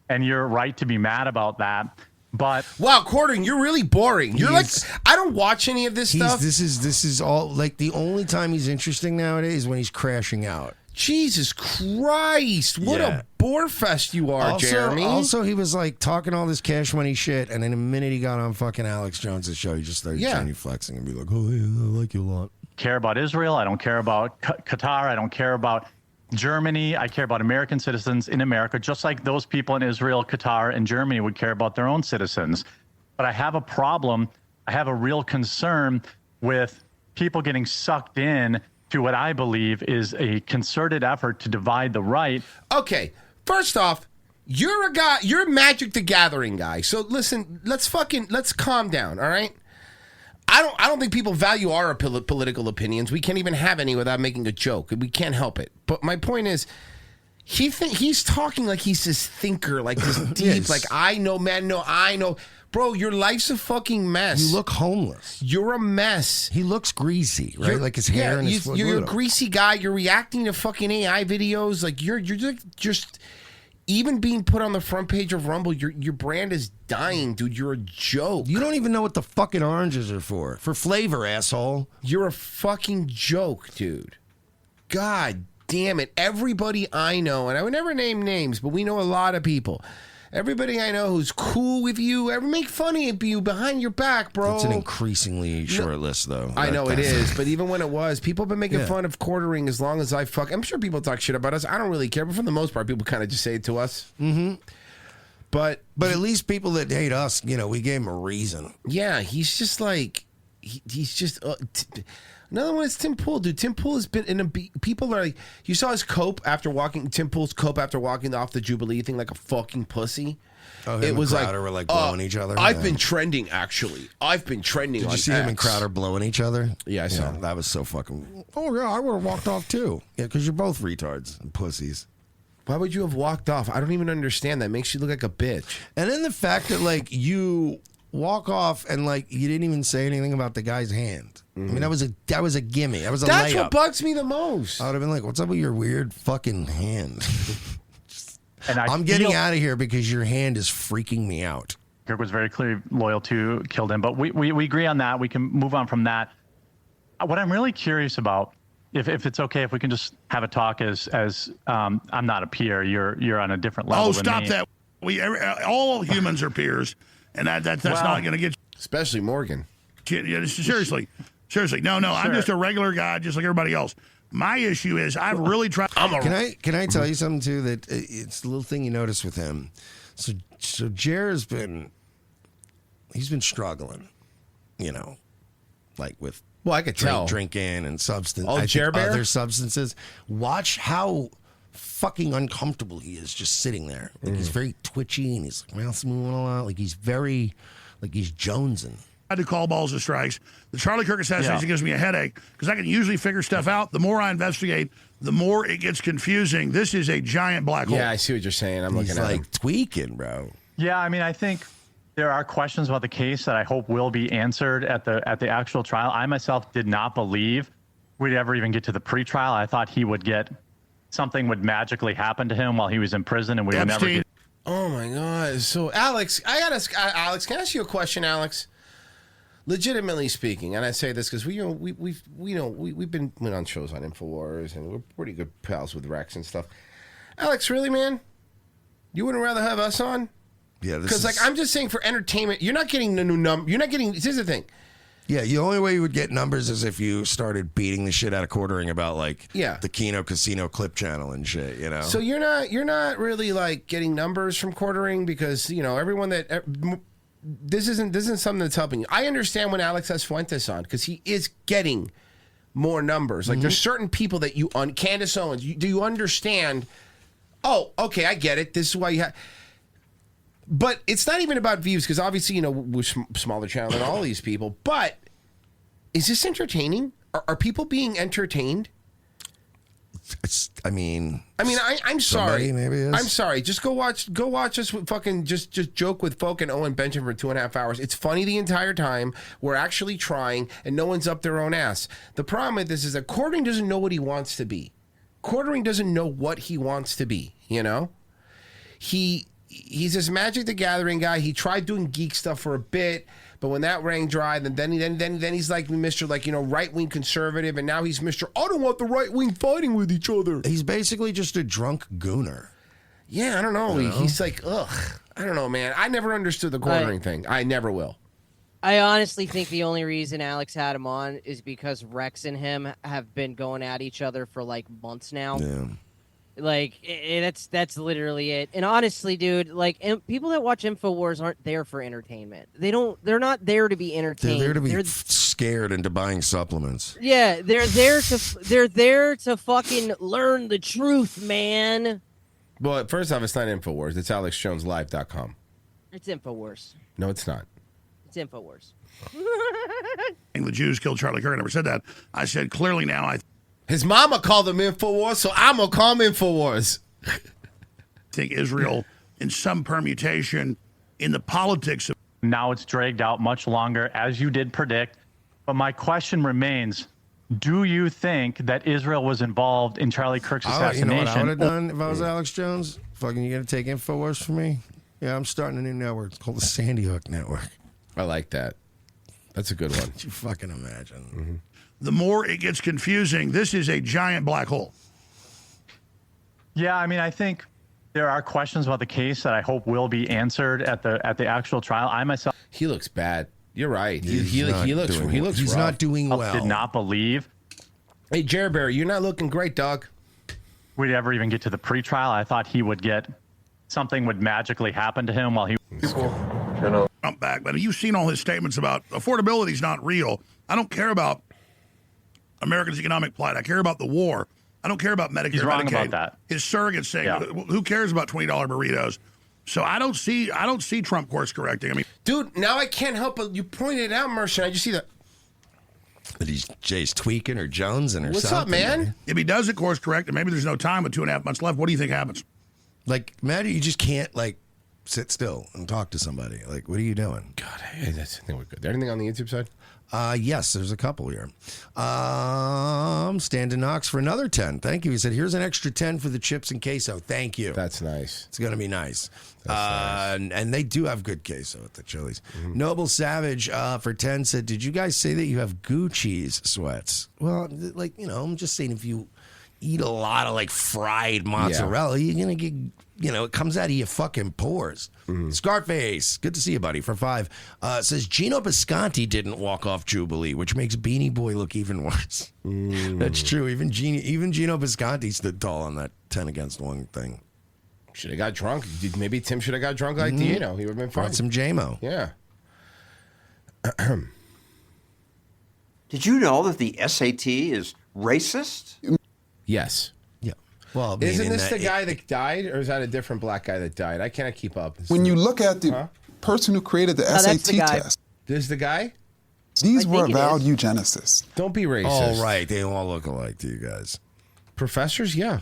and you're right to be mad about that. But wow, Corden, you're really boring. You're like, I don't watch any of this stuff. This is all like the only time he's interesting nowadays is when he's crashing out. Jesus Christ, what a bore fest you are, Jeremy. Also, he was like talking all this cash money shit, and then the minute he got on fucking Alex Jones' show, he just started genuflexing and be like, "Oh, yeah, I like you a lot." Care about Israel. I don't care about Qatar. I don't care about Germany. I care about American citizens in America, just like those people in Israel, Qatar, and Germany would care about their own citizens. But I have a problem. I have a real concern with people getting sucked in to what I believe is a concerted effort to divide the right. Okay, first off, you're a guy. You're a Magic the Gathering guy. So listen, let's calm down. All right. I don't think people value our political opinions. We can't even have any without making a joke. We can't help it. But my point is, he's talking like he's this thinker, like this deep, like I know, man, no, I know. Bro, your life's a fucking mess. You look homeless. You're a mess. He looks greasy, right? Like his hair and his You're a greasy guy. You're reacting to fucking AI videos. Like you're just even being put on the front page of Rumble, your brand is dying, dude. You're a joke. You don't even know what the fucking oranges are for. For flavor, asshole. You're a fucking joke, dude. God damn it. Everybody I know, and I would never name names, but we know a lot of people. Everybody I know who's cool with you, ever make fun of you behind your back, bro. It's an increasingly short list, though. I know it is, but even when it was, people have been making fun of quartering as long as I'm sure people talk shit about us. I don't really care, but for the most part, people kind of just say it to us. Mm-hmm. But at least people that hate us, we gave him a reason. Yeah, he's just like, he's just... Another one is Tim Pool, dude. Tim Pool has been in a... People are like... You saw his cope after walking... Tim Pool's cope after walking off the Jubilee thing like a fucking pussy. Oh, him and Crowder were like blowing each other. I've been trending, actually. I've been trending on Did you see X. him and Crowder blowing each other? Yeah, I saw. That was so fucking... Oh, yeah, I would have walked off, too. Yeah, because you're both retards and pussies. Why would you have walked off? I don't even understand. That makes you look like a bitch. And then the fact that, like, you walk off and, like, you didn't even say anything about the guy's hand. I mean, that was a gimme. That was a That's layup. what bugs me the most. I would have been like, what's up with your weird fucking hand? And I'm getting out of here because your hand is freaking me out. Kirk was very clearly loyal to killed him, but we agree on that. We can move on from that. What I'm really curious about, if it's okay, if we can just have a talk as I'm not a peer, you're on a different level. Oh, stop that! All humans are peers, and that's not going to get. Especially Morgan. Seriously. Seriously, no. I'm just a regular guy, just like everybody else. My issue is I've really tried. Can I tell you something too? That it's a little thing you notice with him. So Jer's been struggling, like with I could tell drinking and substance. Oh, Jer Bear? Other substances. Watch how fucking uncomfortable he is just sitting there. Like he's very twitchy and he's mouth's moving a lot. Like he's jonesing. I had to call balls and strikes. The Charlie Kirk assassination gives me a headache because I can usually figure stuff out. The more I investigate, the more it gets confusing. This is a giant black hole. Yeah, I see what you're saying. I'm looking at him. Tweaking, bro. Yeah, I mean, I think there are questions about the case that I hope will be answered at the actual trial. I myself did not believe we'd ever even get to the pretrial. I thought something would magically happen to him while he was in prison, and we would never get. Oh my God! So Alex, Alex, can I ask you a question, Alex? Legitimately speaking, and I say this because we've been on shows on InfoWars and we're pretty good pals with Rex and stuff. Alex, really, man? You wouldn't rather have us on? Yeah, because I'm just saying for entertainment, you're not getting the new number. You're not getting. Here's the thing. Yeah, the only way you would get numbers is if you started beating the shit out of quartering about the Keno Casino clip channel and shit, So you're not really like getting numbers from quartering because everyone that. This isn't something that's helping you. I understand when Alex has Fuentes on because he is getting more numbers. Like there's certain people that you on Candace Owens. Do you understand? Oh, okay, I get it. This is why you have. But it's not even about views because obviously we're smaller channel than all these people. But is this entertaining? Are people being entertained? I'm sorry. Maybe is. I'm sorry. Just go watch us fucking just joke with Folk and Owen Benjamin for 2.5 hours. It's funny the entire time. We're actually trying, and no one's up their own ass. The problem with this is that Quartering doesn't know what he wants to be. Quartering doesn't know what he wants to be. He's this Magic the Gathering guy. He tried doing geek stuff for a bit. But when that rang dry, then he's like Mr. right-wing conservative, and now he's Mr. I don't want the right-wing fighting with each other. He's basically just a drunk gooner. Yeah, I don't know. He's like, ugh. I don't know, man. I never understood the quartering thing. I never will. I honestly think the only reason Alex had him on is because Rex and him have been going at each other for months now. Yeah. That's literally it. And honestly, dude, people that watch InfoWars aren't there for entertainment. They're not there to be entertained. They're there to be scared into buying supplements. Yeah, they're there to fucking learn the truth, man. Well, first off, it's not InfoWars. It's AlexJonesLive.com. It's InfoWars. No, it's not. It's InfoWars. The Jews killed Charlie Kirk. I never said that. I said clearly now his mama called him InfoWars, so I'm going to call him InfoWars. I think Israel, in some permutation, in the politics of... Now it's dragged out much longer, as you did predict. But my question remains, do you think that Israel was involved in Charlie Kirk's assassination? You know what I would have done if I was Alex Jones? Fucking, you going to take InfoWars from me? Yeah, I'm starting a new network. It's called the Sandy Hook Network. I like that. That's a good one. Could you fucking imagine? Mm-hmm. The more it gets confusing, this is a giant black hole. Yeah, I think there are questions about the case that I hope will be answered at the actual trial. I myself, he looks bad. You're right. He looks He's rough. not doing well. Did not believe. Hey, Jer Bear, you're not looking great, dog. We'd ever even get to the pretrial. I thought something would magically happen to him while he was Trump back, but you've seen all his statements about affordability is not real. I don't care about Americans' economic plight. I care about the war. I don't care about Medicare. He's wrong Medicaid. about that. His surrogates saying, who cares about $20 burritos? So I don't see Trump course correcting. Dude, now I can't help but you pointed it out, Mercer. I just see that. But Jay's tweaking or Jones and or What's something. up, man? If he does it course correct, and maybe there's no time with 2.5 months left, what do you think happens? Imagine you just can't sit still and talk to somebody. What are you doing? God, I think we're good. Anything on the YouTube side? Yes, there's a couple here. Stand Knox for another 10. Thank you. He said, here's an extra 10 for the chips and queso. Thank you. That's nice. It's going to be nice. Nice. And they do have good queso at the Chili's. Mm-hmm. Noble Savage for 10 said, did you guys say that you have Gucci's sweats? Well, I'm just saying if you eat a lot of like fried mozzarella, you're gonna get, it comes out of your fucking pores. Scarface, good to see you, buddy. For 5, says Gino Bisconti didn't walk off Jubilee, which makes Beanie Boy look even worse. That's true. Even Gino Bisconti stood tall on that 10 against 1 thing. Should have got drunk. Maybe Tim should have got drunk like Dino. He would have been fine. Brought some JMO. Yeah. Did you know that the SAT is racist? Yes. Yeah. Well, isn't this the guy that died, or is that a different black guy that died? I cannot keep up. When you look at the person who created the SAT test, this is the guy? These were avowed eugenicists. Don't be racist. Oh, right. They all look alike to you guys. Professors, yeah.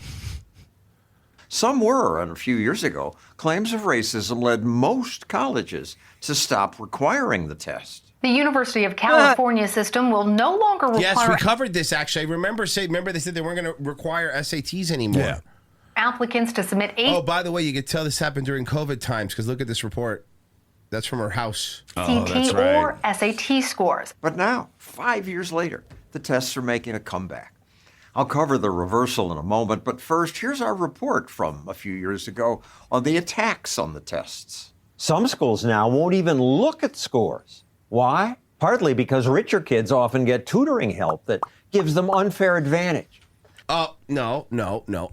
Some were, and a few years ago, claims of racism led most colleges to stop requiring the test. The University of California system will no longer require... Yes, we covered this, actually. I remember they said they weren't going to require SATs anymore. Yeah. Applicants to submit 8... Oh, by the way, you could tell this happened during COVID times, because look at this report. That's from her house. CT or SAT scores. But now, 5 years later, the tests are making a comeback. I'll cover the reversal in a moment, but first, here's our report from a few years ago on the attacks on the tests. Some schools now won't even look at scores. Why? Partly because richer kids often get tutoring help that gives them unfair advantage. Oh, no.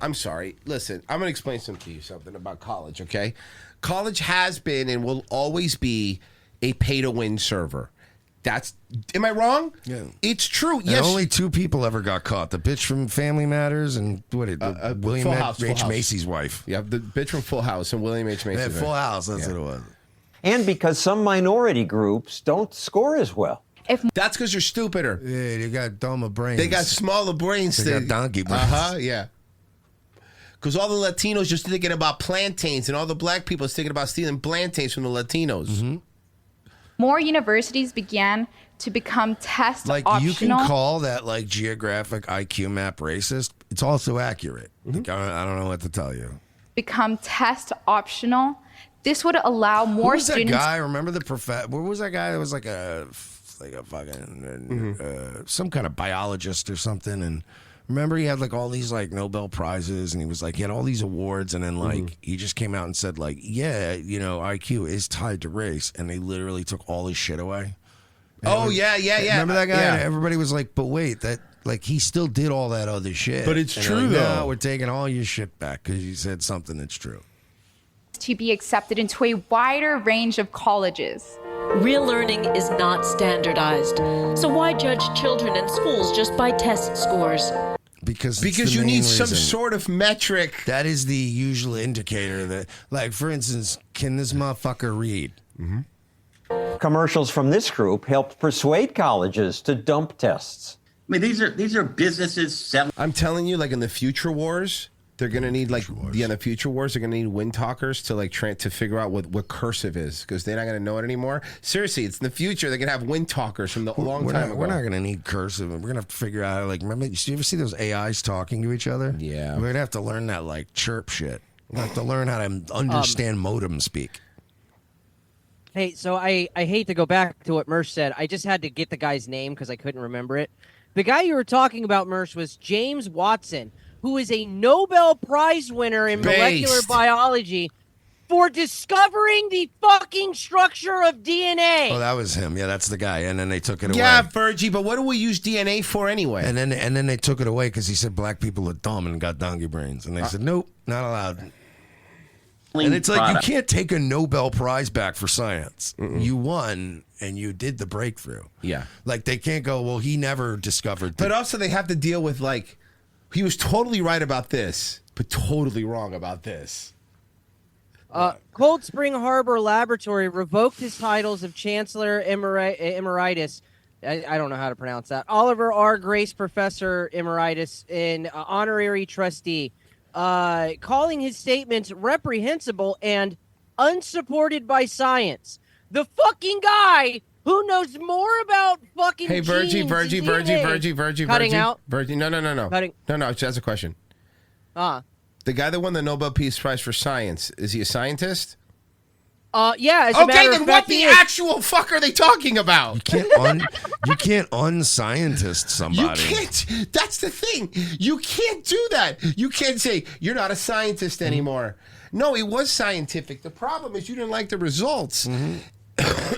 I'm sorry. Listen, I'm going to explain something about college, okay? College has been and will always be a pay-to-win server. Am I wrong? Yeah. It's true. And Yes. only 2 people ever got caught. The bitch from Family Matters and William H. Macy's wife. Yeah, the bitch from Full House and William H. Macy's wife. Full House, that's what it was. And because some minority groups don't score as well. That's because you're stupider. Yeah, they got dumber brains. They got smaller brains. They got donkey brains. Yeah. Because all the Latinos just thinking about plantains, and all the black people is thinking about stealing plantains from the Latinos. More universities began to become test Like, optional. you can call that, like, geographic IQ map racist. It's also accurate. Like, I don't know what to tell you. Become test optional. This would allow more Who was students. that guy? Remember the professor? What was that guy that was like a fucking some kind of biologist or something? And remember, he had like all these like Nobel prizes, and he had all these awards, and then like he just came out and said like, yeah, IQ is tied to race, and they literally took all his shit away. And yeah. Remember that guy? Yeah. And everybody was like, but wait, that. Like, he still did all that other shit. But it's and true, like, though. No, we're taking all your shit back because you said something that's true. To be accepted into a wider range of colleges. Real learning is not standardized. So why judge children in schools just by test scores? Because you need some sort of metric. That is the usual indicator that, like, for instance, can this motherfucker read? Commercials from this group helped persuade colleges to dump tests. I mean, these are businesses selling. I'm telling you, like in the future wars, they're gonna need in the future wars, they're gonna need wind talkers to like to figure out what cursive is, because they're not gonna know it anymore. Seriously, it's in the future. They're gonna have wind talkers from the long time ago. We're not gonna need cursive. We're gonna have to figure out like, remember, you ever see those AIs talking to each other? Yeah, we're gonna have to learn that like chirp shit. We're gonna have to learn how to understand modem speak. Hey, so I hate to go back to what Mersh said. I just had to get the guy's name because I couldn't remember it. The guy you were talking about, Mersh, was James Watson, who is a Nobel Prize winner in molecular biology for discovering the fucking structure of DNA. Oh, that was him. Yeah, that's the guy. And then they took it away. Yeah, Virgie, but what do we use DNA for anyway? And then they took it away because he said black people are dumb and got donkey brains. And they said, nope, not allowed. And it's like, you can't take a Nobel Prize back for science. You won, and you did the breakthrough. Yeah. Like, they can't go, well, he never discovered. But also, they have to deal with, like, he was totally right about this, but totally wrong about this. Cold Spring Harbor Laboratory revoked his titles of Chancellor Emeritus. I don't know how to pronounce that. Oliver R. Grace Professor Emeritus and Honorary Trustee. Calling his statements reprehensible and unsupported by science. The fucking guy who knows more about fucking Virgie. Cutting out? Virgie, no. Cutting. No, that's a question. The guy that won the Nobel Peace Prize for Science, is he a scientist? Yeah. As a Okay, matter then of what fact, the he is. actual fuck are they talking about? You can't unscientist somebody. You can't. That's the thing. You can't do that. You can't say you're not a scientist anymore. No, it was scientific. The problem is you didn't like the results.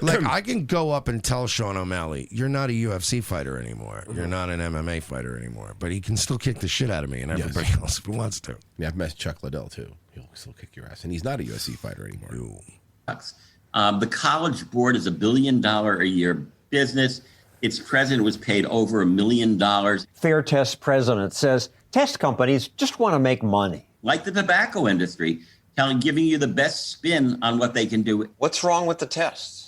Like, I can go up and tell Sean O'Malley, you're not a UFC fighter anymore. You're not an MMA fighter anymore. But he can still kick the shit out of me and everybody else if he wants to. Yeah, I've met Chuck Liddell, too. He'll still kick your ass. And he's not a UFC fighter anymore. The College Board is $1 billion a year business. Its president was paid over $1 million. Fair Test president says test companies just want to make money. Like the tobacco industry, giving you the best spin on what they can do. What's wrong with the tests?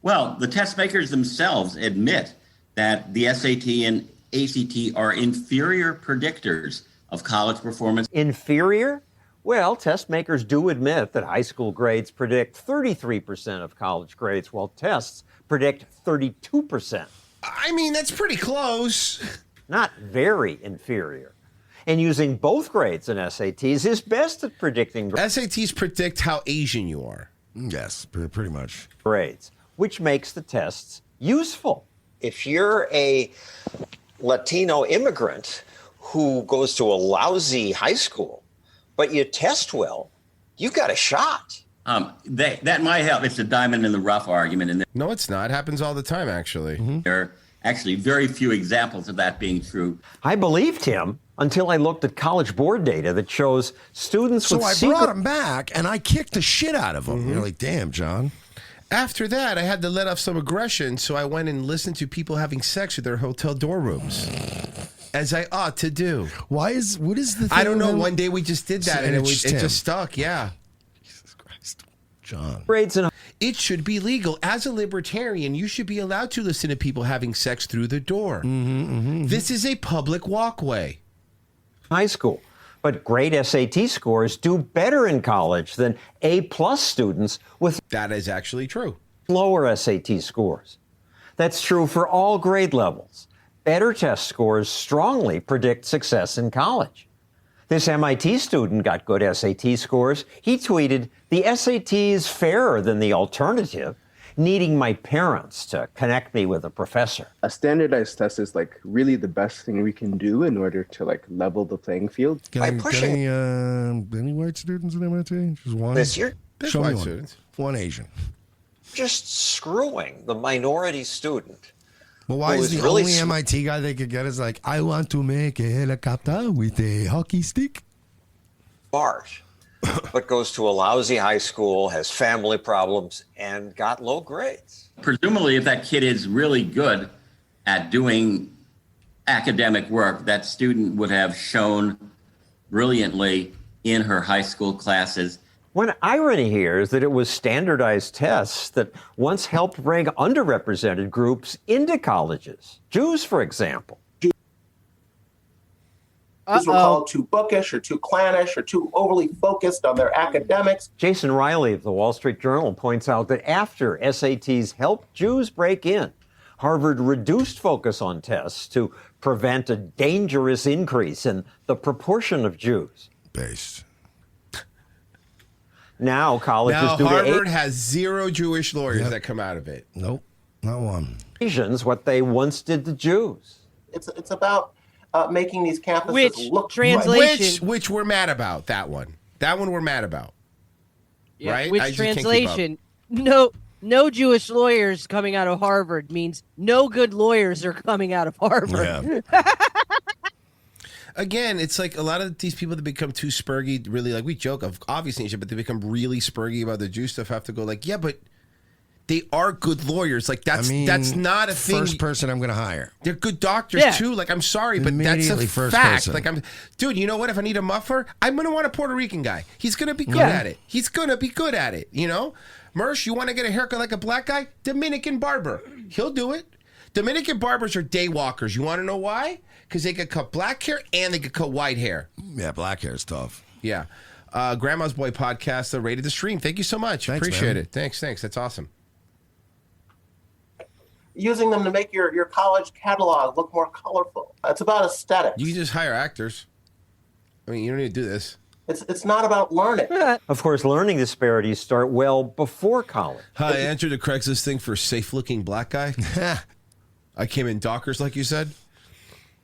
Well, the test makers themselves admit that the SAT and ACT are inferior predictors of college performance. Inferior? Well, test makers do admit that high school grades predict 33% of college grades, while tests predict 32%. I mean, that's pretty close. Not very inferior. And using both grades in SATs is best at predicting SATs predict how Asian you are. Yes, pretty much. Grades, which makes the tests useful. If you're a Latino immigrant who goes to a lousy high school, but you test well, you got a shot. That might help. It's a diamond in the rough argument. And no, it's not. It happens all the time, actually. There are actually very few examples of that being true. I believed him until I looked at College Board data that shows students with I brought him back, and I kicked the shit out of him. You're like, damn, John. After that, I had to let off some aggression, so I went and listened to people having sex with their hotel door rooms. As I ought to do. What is the thing? I don't know. One day we just did that, and it just stuck. Yeah. Jesus Christ. John. Grades and it should be legal. As a libertarian, you should be allowed to listen to people having sex through the door. This is a public walkway. High school. But great SAT scores do better in college than A-plus students with... That is actually true. ...lower SAT scores. That's true for all grade levels. Better test scores strongly predict success in college. This MIT student got good SAT scores. He tweeted, "The SAT is fairer than the alternative, needing my parents to connect me with a professor." A standardized test is like really the best thing we can do in order to like level the playing field. Any white students at MIT? Just one? This year? Show me white one. students. One Asian. Just screwing the minority student. Well, why is the only MIT guy they could get is like, I want to make a helicopter with a hockey stick? Smart, but goes to a lousy high school, has family problems, and got low grades. Presumably, if that kid is really good at doing academic work, that student would have shown brilliantly in her high school classes. One irony here is that it was standardized tests that once helped bring underrepresented groups into colleges. Jews, for example. These were called too bookish or too clannish or too overly focused on their academics. Jason Riley of the Wall Street Journal points out that after SATs helped Jews break in, Harvard reduced focus on tests to prevent a dangerous increase in the proportion of Jews. Based. Now colleges do Harvard has 0 Jewish lawyers that come out of it. Nope, not one. Asians what they once did to Jews. It's about making these campuses Which look translation? Which we're mad about. That one we're mad about. Yeah, right? Which I just can't keep up. translation? No Jewish lawyers coming out of Harvard means no good lawyers are coming out of Harvard. Yeah. Again, it's like a lot of these people that become too spurgy, really, like we joke of obviously, but they become really spurgy about the Jew stuff. Have to go like, yeah, but they are good lawyers. Like that's not a thing. First person I'm going to hire. They're good doctors too. Like I'm sorry, but that's a first fact. person. Dude. You know what? If I need a muffler, I'm going to want a Puerto Rican guy. He's going to be good at it. He's going to be good at it. You know, Mersh, you want to get a haircut like a black guy? Dominican barber, he'll do it. Dominican barbers are day walkers. You want to know why? Because they could cut black hair and they could cut white hair. Yeah, black hair is tough. Yeah. Grandma's Boy podcast rated the stream. Thank you so much. Thanks, Appreciate man. it. Thanks. That's awesome. using them to make your college catalog look more colorful. It's about aesthetics. You can just hire actors. I mean, you don't need to do this. It's not about learning. Of course, learning disparities start well before college. Hi, I entered a Craigslist thing for a safe-looking black guy. I came in Dockers, like you said.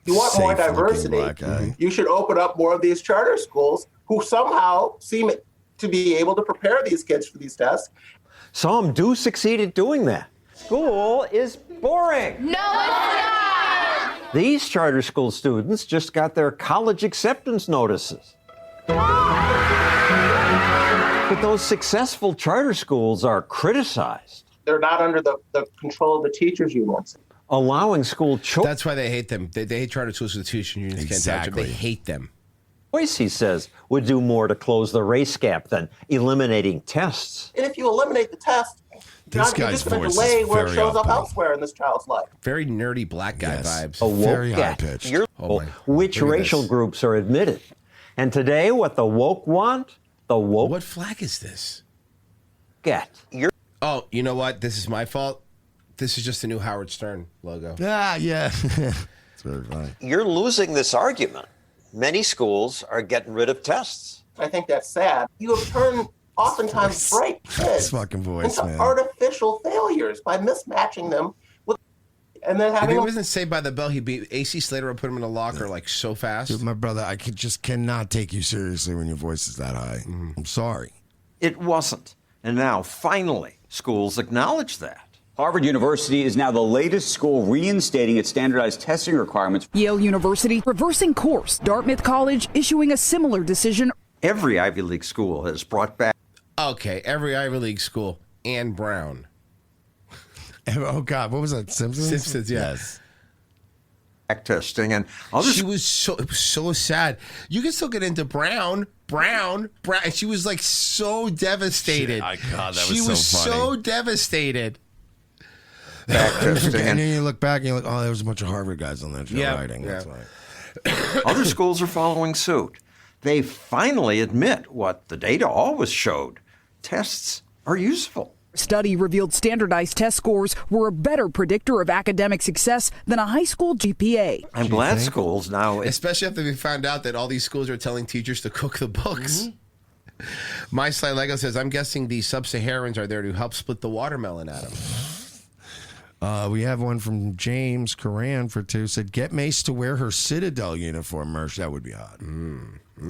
You want more Safe-looking diversity. black guy. You should open up more of these charter schools who somehow seem to be able to prepare these kids for these tests. Some do succeed at doing that. School is boring. No, it's not! These charter school students just got their college acceptance notices. But those successful charter schools are criticized. They're not under the control of the teachers' unions. Allowing school choice. That's why they hate them. They hate charter schools with the tuition unions. Exactly. They hate them. Choice, he says, would do more to close the race gap than eliminating tests. And if you eliminate the test, John, you're guy's just going to voice delay is where it very shows up off-putting. elsewhere in this child's life. Very nerdy black guy vibes. A woke gap. Which racial groups are admitted. And today, what the woke want, the woke... What flag is this? Get. Oh, you know what? This is my fault. This is just a new Howard Stern logo. Yeah. It's very funny. You're losing this argument. Many schools are getting rid of tests. I think that's sad. You have turned oftentimes bright kids This fucking voice, into man. artificial failures by mismatching them with, and then If having he them. wasn't Saved by the Bell, he'd be AC Slater would put him in a locker like so fast. Dude, my brother, I just cannot take you seriously when your voice is that high. I'm sorry. It wasn't. And now, finally, schools acknowledge that. Harvard University is now the latest school reinstating its standardized testing requirements. Yale University reversing course. Dartmouth College issuing a similar decision. Every Ivy League school has brought back. Okay, every Ivy League school and Brown. Oh God, what was that? Simpsons. Simpsons, yeah. Yes. Back testing and others. She was it was so sad. You can still get into Brown. And she was like so devastated. God, that was she so was funny. so devastated. Back testing And and then you look back and you're like, oh, there was a bunch of Harvard guys on that show Yeah, writing. That's yeah. why. other schools are following suit. They finally admit what the data always showed. Tests are useful. Study revealed standardized test scores were a better predictor of academic success than a high school GPA. I'm glad schools now. Especially after we found out that all these schools are telling teachers to cook the books. My Sly Lego says, I'm guessing the sub-Saharans are there to help split the watermelon at them. We have one from James Coran for 2. Said, get Mace to wear her Citadel uniform merch. That would be hot.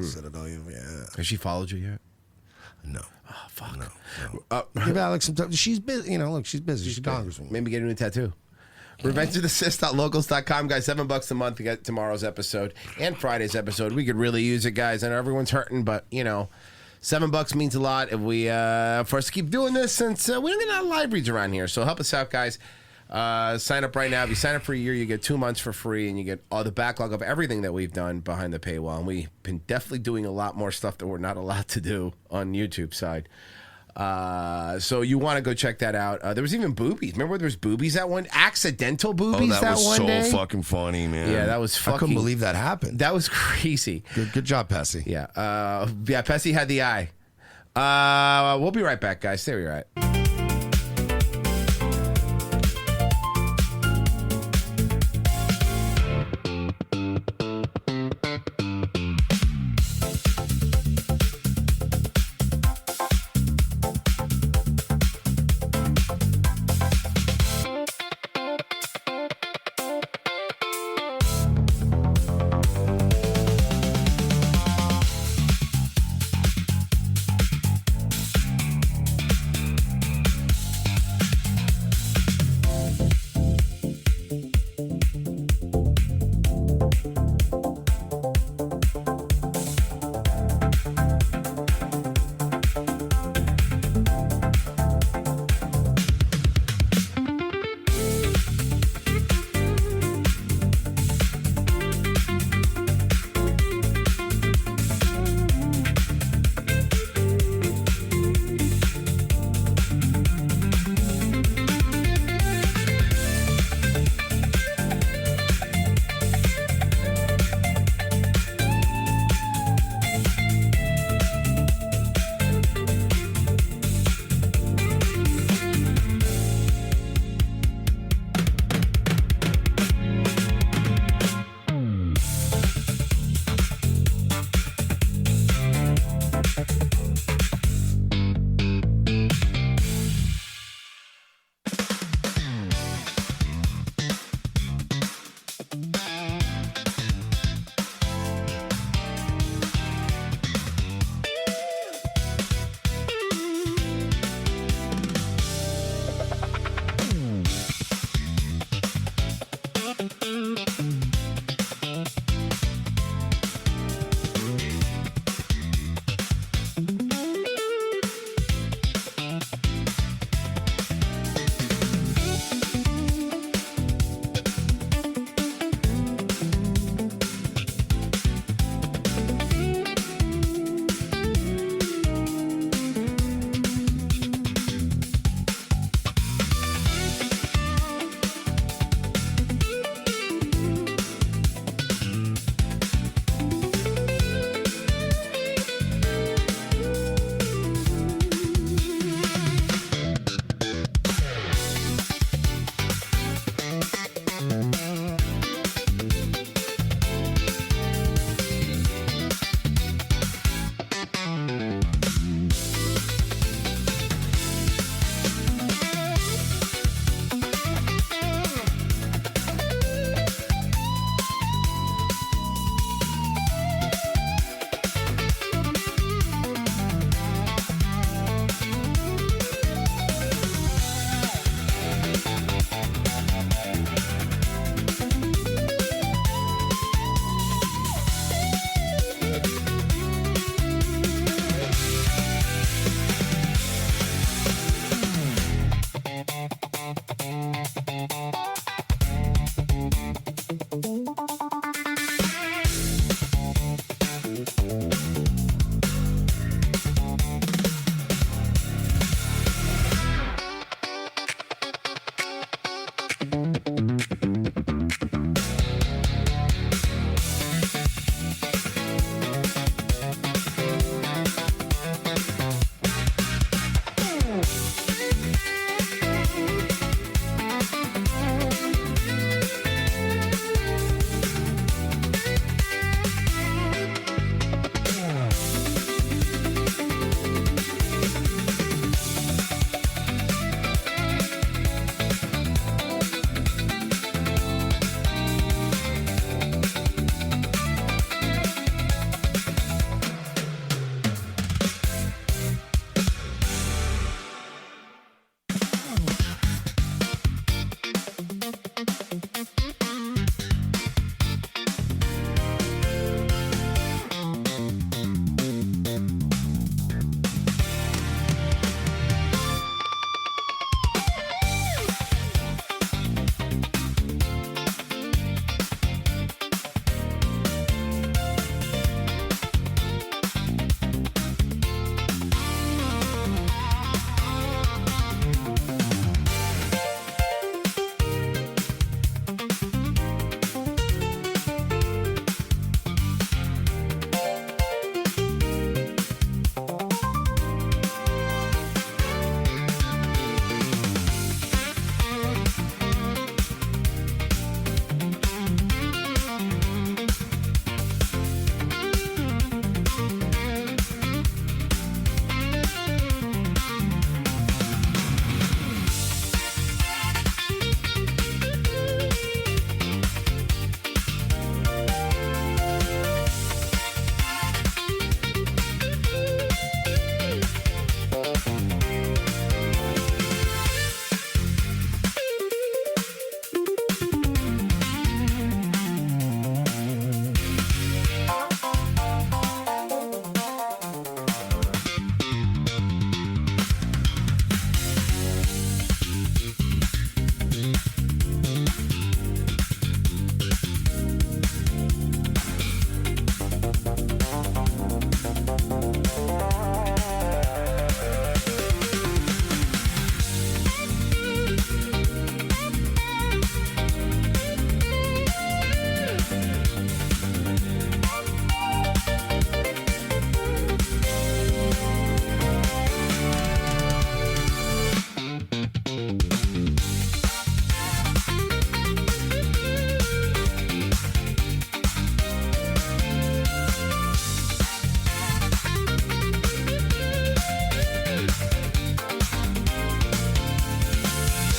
Citadel uniform, yeah. Has she followed you yet? No. Oh, fuck. No. Give Alex some time. She's busy. You know, look, she's busy. She's a congresswoman. Maybe get a new tattoo. RevengeOfTheSith.locals.com, guys. $7 a month to get tomorrow's episode and Friday's episode. We could really use it, guys. I know everyone's hurting, but, you know, $7 means a lot if we for us to keep doing this since we don't get a lot of live reads around here. So help us out, guys. Sign up right now. If you sign up for a year, you get 2 months for free, and you get all the backlog of everything that we've done behind the paywall. And we've been definitely doing a lot more stuff that we're not allowed to do on YouTube side. So you want to go check that out. There was even boobies. Remember there was boobies that one? Accidental boobies that was one so day? fucking funny, man. Yeah, that was fucking... I couldn't believe that happened. That was crazy. Good job, Pessy. Yeah. Pessy had the eye. We'll be right back, guys. Stay where you're at.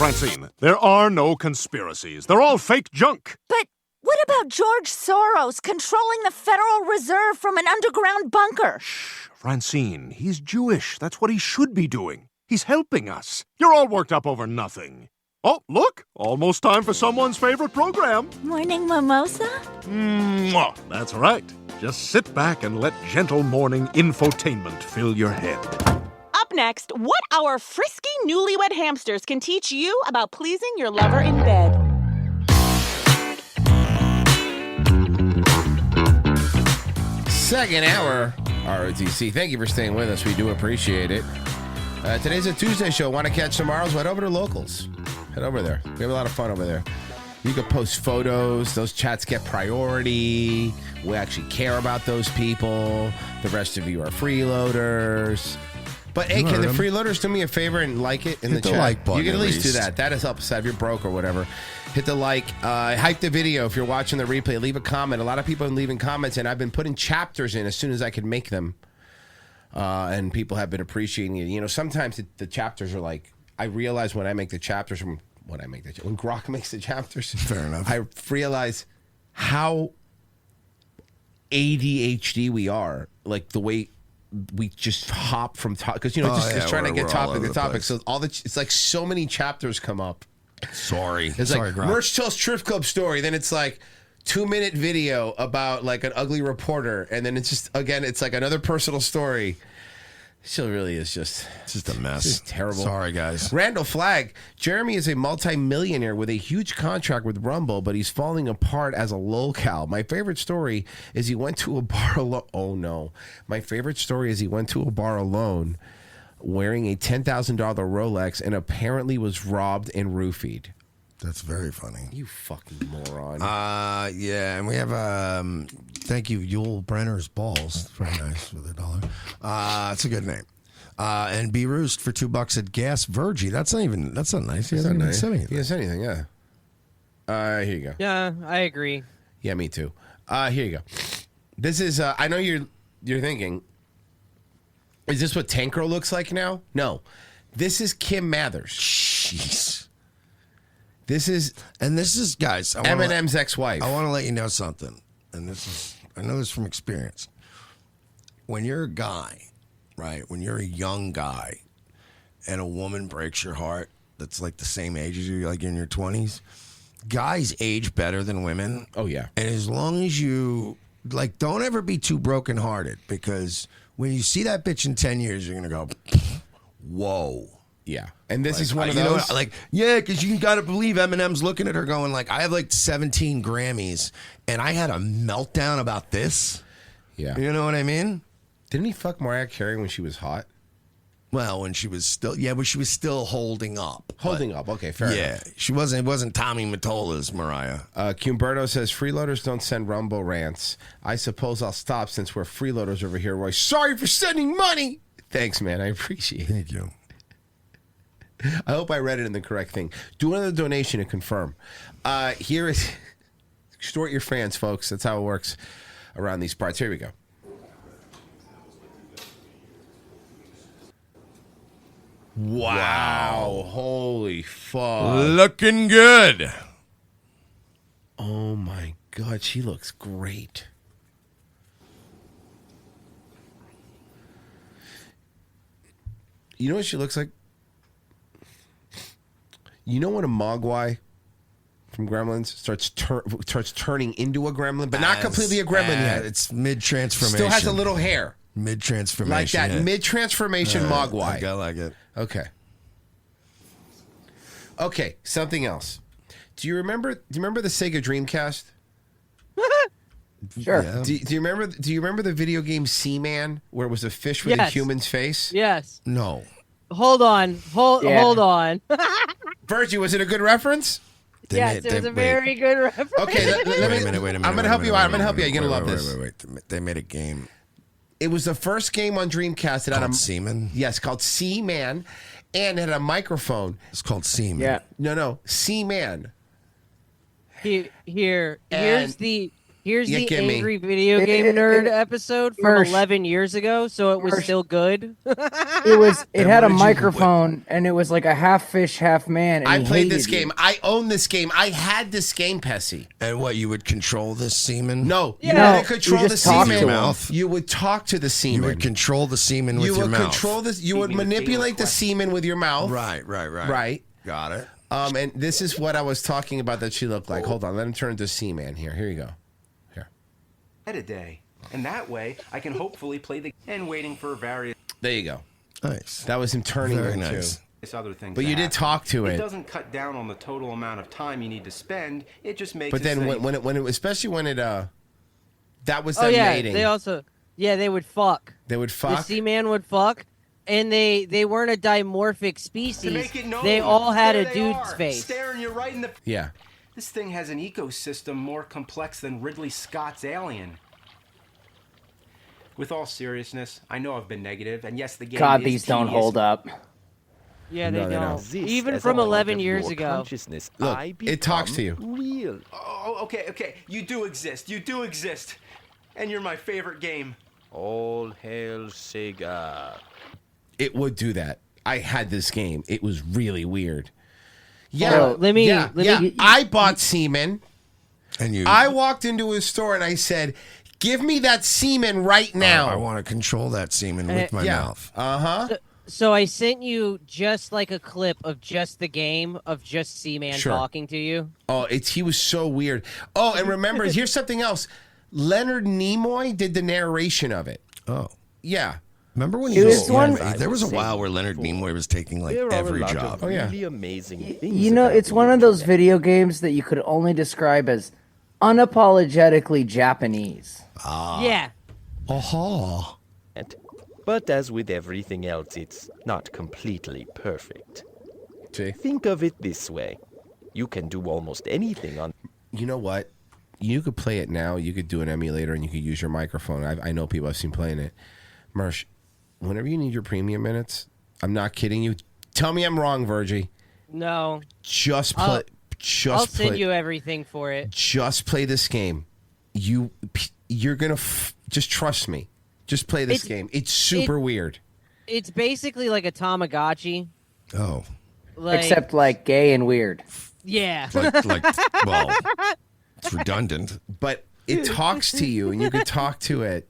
Francine, there are no conspiracies. They're all fake junk. But what about George Soros controlling the Federal Reserve from an underground bunker? Francine, he's Jewish. That's what he should be doing. He's helping us. You're all worked up over nothing. Oh, look, almost time for someone's favorite program. Morning mimosa? Mwah. That's right. Just sit back and let gentle morning infotainment fill your head. Up next, what our frisky newlywed hamsters can teach you about pleasing your lover in bed. Second hour, ROTC. Thank you for staying with us. We do appreciate it. Today's a Tuesday show. Want to catch tomorrow's? Head over to Locals. Head over there. We have a lot of fun over there. You can post photos. Those chats get priority. We actually care about those people. The rest of you are freeloaders. But hey, can the freeloaders do me a favor and like it in the chat? Like button, you can at least do that. That helps out if you're broke or whatever. Hit the like. Hype the video if you're watching the replay. Leave a comment. A lot of people have been leaving comments, and I've been putting chapters in as soon as I could make them. And people have been appreciating it. You know, sometimes the chapters are like, I realize when I make the chapters, when Grok makes the chapters, fair enough. I realize how ADHD we are. Like the way we just hop from top, because it's trying to get topic to topic. So it's like so many chapters come up. Sorry, it's like Merch Tells Thrift Club story. Then it's like 2-minute video about like an ugly reporter, and then it's just it's like another personal story. It still really is just a mess. It's just terrible. Sorry, guys. Randall Flagg. Jeremy is a multimillionaire with a huge contract with Rumble, but he's falling apart as a locale. My favorite story is he went to a bar alone. Oh, no. My favorite story is he went to a bar alone wearing a $10,000 Rolex and apparently was robbed and roofied. That's very funny. You fucking moron. Yeah, and we have thank you, Yul Brenner's balls. Very nice with $1. It's a good name. And B Roost for $2 at Gas Virgie. That's not nice. He hasn't even said anything. He hasn't said anything, yeah. Here you go. Yeah, I agree. Yeah, me too. Here you go. This is I know you're thinking, is this what Tank Girl looks like now? No. This is Kim Mathers. Jeez. This is guys, Eminem's ex-wife. I want to let you know something, and I know this from experience. When you're a guy, right? When you're a young guy, and a woman breaks your heart, that's like the same age as you, like in your 20s. Guys age better than women. Oh yeah, and as long as you don't ever be too brokenhearted, because when you see that bitch in 10 years, you're gonna go, whoa. Yeah, and this is one of those. Because you got to believe Eminem's looking at her going I have 17 Grammys, and I had a meltdown about this. Yeah. You know what I mean? Didn't he fuck Mariah Carey when she was hot? Well, when she was still, but she was still holding up. Holding up, okay, fair enough. Yeah, she wasn't. It wasn't Tommy Mottola's Mariah. Cumberto says freeloaders don't send Rumble rants. I suppose I'll stop since we're freeloaders over here. Roy, sorry for sending money. Thanks, man. I appreciate it. Thank you. I hope I read it in the correct thing. Do another donation to confirm. Here is extort your fans, folks. That's how it works around these parts. Here we go. Wow. Holy fuck. Looking good. Oh my God. She looks great. You know what she looks like? You know when a Mogwai from Gremlins starts turning into a gremlin, but not completely a gremlin yet. It's mid-transformation. Still has a little hair. Mid-transformation. Like that, yeah. Mid-transformation Mogwai. I like it. Okay, something else. Do you remember the Sega Dreamcast? Sure. Yeah. Do you remember the video game Seaman, where it was a fish with a human's face? Yes. No. Hold on. Hold on. Virgie, was it a good reference? Yes, it was a very good reference. Okay, wait a minute. I'm going to help you out. I'm going to help you. You're going to love this. Wait. They made a game. It was the first game on Dreamcast that called Seaman? Yes, called Seaman, and it had a microphone. It's called Seaman. Yeah. No, Seaman. Here's the Here's Yeah, the give me. angry video game nerd episode from Mersh. 11 years ago, so it was still good. It had a microphone, and it was like a half fish, half man. And I he played this hated you. game. I own this game. I had this game, Pessy. And what, you would control this semen? No, Yeah. you No, wouldn't control you the just talk semen. to him. Mouth. You would talk to the semen. You would control the semen with You your would mouth. control this. You would manipulate the semen with your mouth. Right. Right. Got it. And this is what I was talking about that she looked like. Hold on, let him turn into Seaman here. Here you go. Here. A day, and that way I can hopefully play the and waiting for various. There you go. Nice. That was him turning Very into. nice. Other things. But you did talk to it. It doesn't cut down on the total amount of time you need to spend. It just makes. But it then say, when it especially when it that was Oh them yeah, mating. they also they would fuck. They would The fuck. Seaman would fuck, and they weren't a dimorphic species. To make it known, They all had there a they dude's are, face. staring you right in the. Yeah. This thing has an ecosystem more complex than Ridley Scott's Alien. With all seriousness, I know I've been negative, and yes, the game God, is these don't tedious. hold up. Yeah, No, they they don't. don't. Even from 11 years ago. Look, it talks to you. Real. Oh, okay. You do exist. And you're my favorite game. All hail Sega. It would do that. I had this game. It was really weird. Yeah. Oh, let me- I bought semen. And you. I walked into a store and I said, "Give me that semen right now." I want to control that semen with my mouth. So I sent you just like a clip of just the game of just Seaman Sure. talking to you. Oh, he was so weird. Oh, and remember, here's something else. Leonard Nimoy did the narration of it. Oh. Yeah. Remember when there was a while where Leonard Nimoy was taking like every job. Oh yeah. Really amazing things. You know, it's one of those video games that you could only describe as unapologetically Japanese. Yeah. Aha. But as with everything else, it's not completely perfect. See? Think of it this way. You can do almost anything on... You know what? You could play it now. You could do an emulator and you could use your microphone. I know people I've seen playing it. Mersh, whenever you need your premium minutes, I'm not kidding you. Tell me I'm wrong, Virgie. No. Just play. I'll send you everything for it. Just play this game. You're gonna just trust me. Just play this game. It's super weird. It's basically like a Tamagotchi. Oh. Except like gay and weird. Yeah. Well, it's redundant. But it talks to you, and you can talk to it.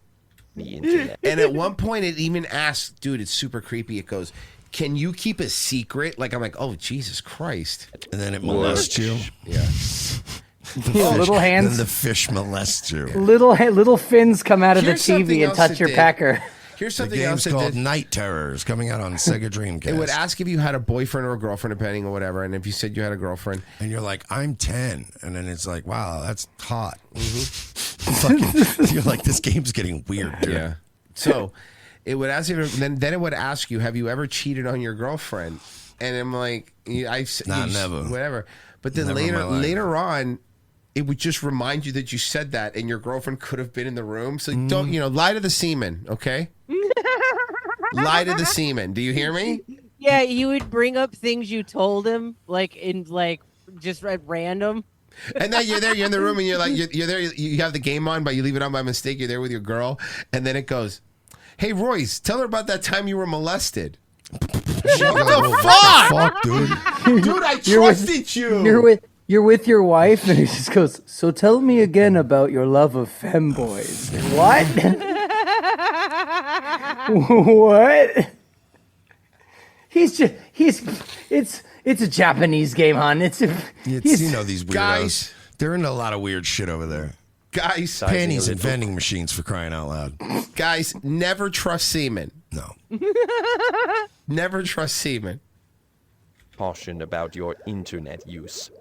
The internet. And at one point, it even asks, dude, it's super creepy. It goes, "Can you keep a secret?" Like, I'm like, oh, Jesus Christ. And then it molests you. Yeah. Little hands. Then the fish molests you. Little fins come out of Here's the something TV and else touch it your did. pecker. Here's The something game's else it called did. Night Terrors, coming out on Sega Dreamcast. It would ask if you had a boyfriend or a girlfriend, depending on whatever. And if you said you had a girlfriend, and you're like, I'm 10. And then it's like, wow, that's hot. Mm-hmm. You're like, this game's getting weird, dude. Yeah. So it would ask you, then it would ask you, have you ever cheated on your girlfriend? And I'm like, Never. Whatever. But then Never in my life. later on, it would just remind you that you said that, and your girlfriend could have been in the room. So don't, lie to the semen, okay? Lie to the semen. Do you hear me? Yeah, he would bring up things you told him, just at random. And then you're there, you're in the room, and you're like, you're there, you have the game on, but you leave it on by mistake. You're there with your girl, and then it goes, "Hey, Royce, tell her about that time you were molested." What the fuck? dude? Dude, I trusted you. You're with your wife, and he just goes, "So tell me again about your love of femboys." What? What? It's a Japanese game, hon. It's These weirdos. Guys. They're into a lot of weird shit over there. Guys, Panties and vending machines, for crying out loud. Guys, never trust semen. No. Never trust semen. Caution about your internet use.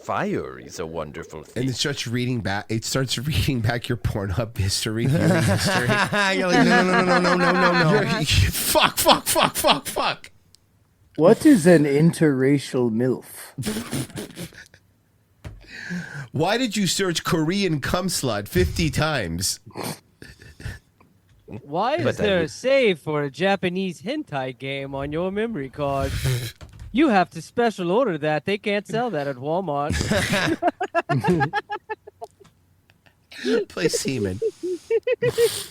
Fire is a wonderful thing. And it starts reading back. It starts reading back your Pornhub history. Viewing history. You're like, no. Fuck. What is an interracial MILF? Why did you search Korean cum slut 50 times? Why is there a save for a Japanese hentai game on your memory card? You have to special order that. They can't sell that at Walmart. Play Seaman.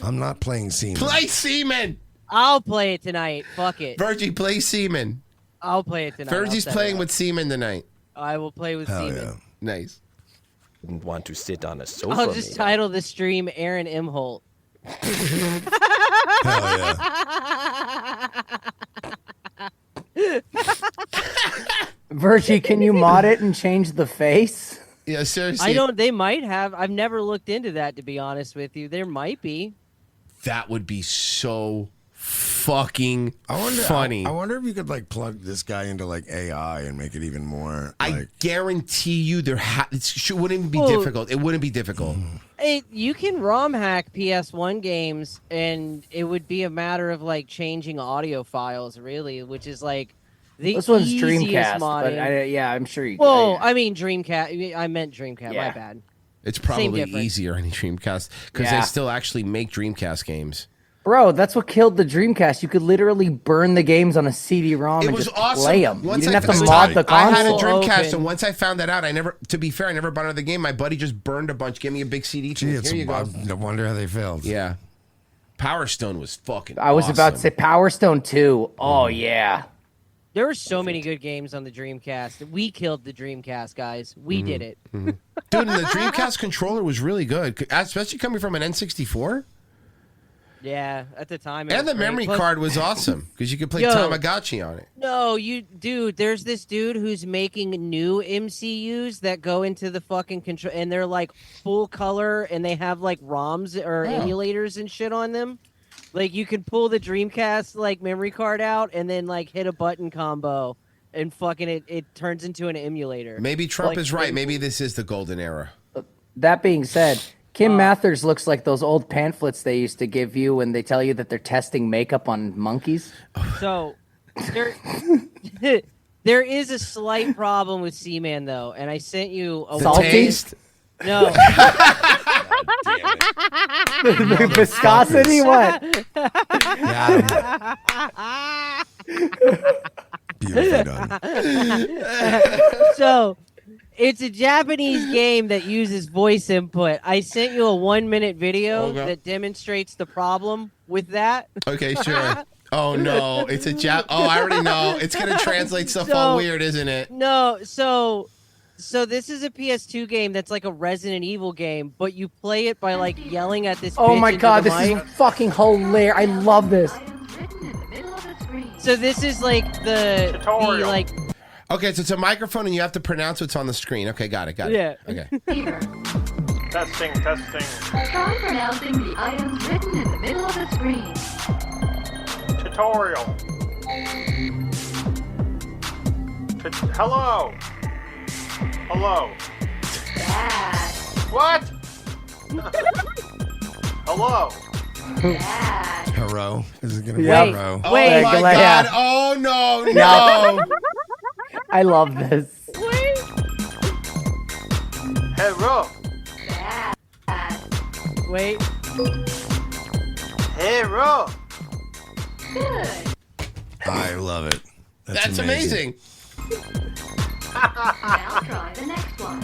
I'm not playing Seaman. Play Seaman. I'll play it tonight. Fuck it. Virgie, play Seaman. I'll play it tonight. Virgie's playing with Seaman tonight. I will play with Seaman. Yeah. Nice. Didn't want to sit on a sofa. I'll just title the stream Aaron Imholt. Hell yeah. Virgie, can you mod it and change the face? Yeah, seriously. They might have. I've never looked into that, to be honest with you. There might be. That would be so fucking funny. I wonder if you could like plug this guy into like AI and make it even more. I guarantee you, it wouldn't even be difficult. It wouldn't be difficult. You can ROM hack PS1 games, and it would be a matter of like changing audio files, really, which is like the This one's easiest Dreamcast, modding. but yeah, I'm sure you. Well, I mean Dreamcast. I meant Dreamcast. Yeah. My bad. It's probably difference. easier in Dreamcast because Yeah. they still actually make Dreamcast games. Bro, that's what killed the Dreamcast. You could literally burn the games on a CD-ROM It and was just awesome. play them. You Once didn't have to I- mod the console. I had a Dreamcast, open. and once I found that out, to be fair, I never bought another game. My buddy just burned a bunch, gave me a big CD. Gee, Here it's you go. no wonder how they failed. Yeah. Power Stone was fucking I was about to say awesome. Power Stone 2. Oh, yeah. There were so many good games on the Dreamcast. We killed the Dreamcast, guys. We did it. Dude, and the Dreamcast controller was really good, especially coming from an N64. Yeah, at the time. it And was the great. memory Plus- card was awesome because you could play Yo. Tamagotchi on it. No, dude, there's this dude who's making new MCUs that go into the fucking control, and they're like full color, and they have like ROMs or emulators and shit on them. Like you can pull the Dreamcast like memory card out and then like hit a button combo, and fucking it turns into an emulator. Maybe Trump Like, is right. Maybe this is the golden era. That being said, Kim Mathers looks like those old pamphlets they used to give you when they tell you that they're testing makeup on monkeys. So there is a slight problem with Seaman though, and I sent you a Salty? Taste? No. The viscosity? What? Beautifully done. So it's a Japanese game that uses voice input. I sent you a 1-minute video Okay. that demonstrates the problem with that. Okay, sure. Oh no, it's a I already know. It's gonna translate stuff So- all weird, isn't it? No, so this is a PS2 game that's like a Resident Evil game, but you play it by like yelling at this. Oh bitch my into god, the this mic. is fucking hilarious. I love this. So this is like the like. Okay, so it's a microphone and you have to pronounce what's on the screen. Okay, got it. Yeah. Okay. Testing. Try pronouncing the items written in the middle of the screen. Tutorial. Hello. What? Hello. Hero. Is it gonna be Yep. hero? Oh Wait, my Galea. god! Oh no! I love this. Hero. Wait. Hero. I love it. That's amazing. Now try the next one.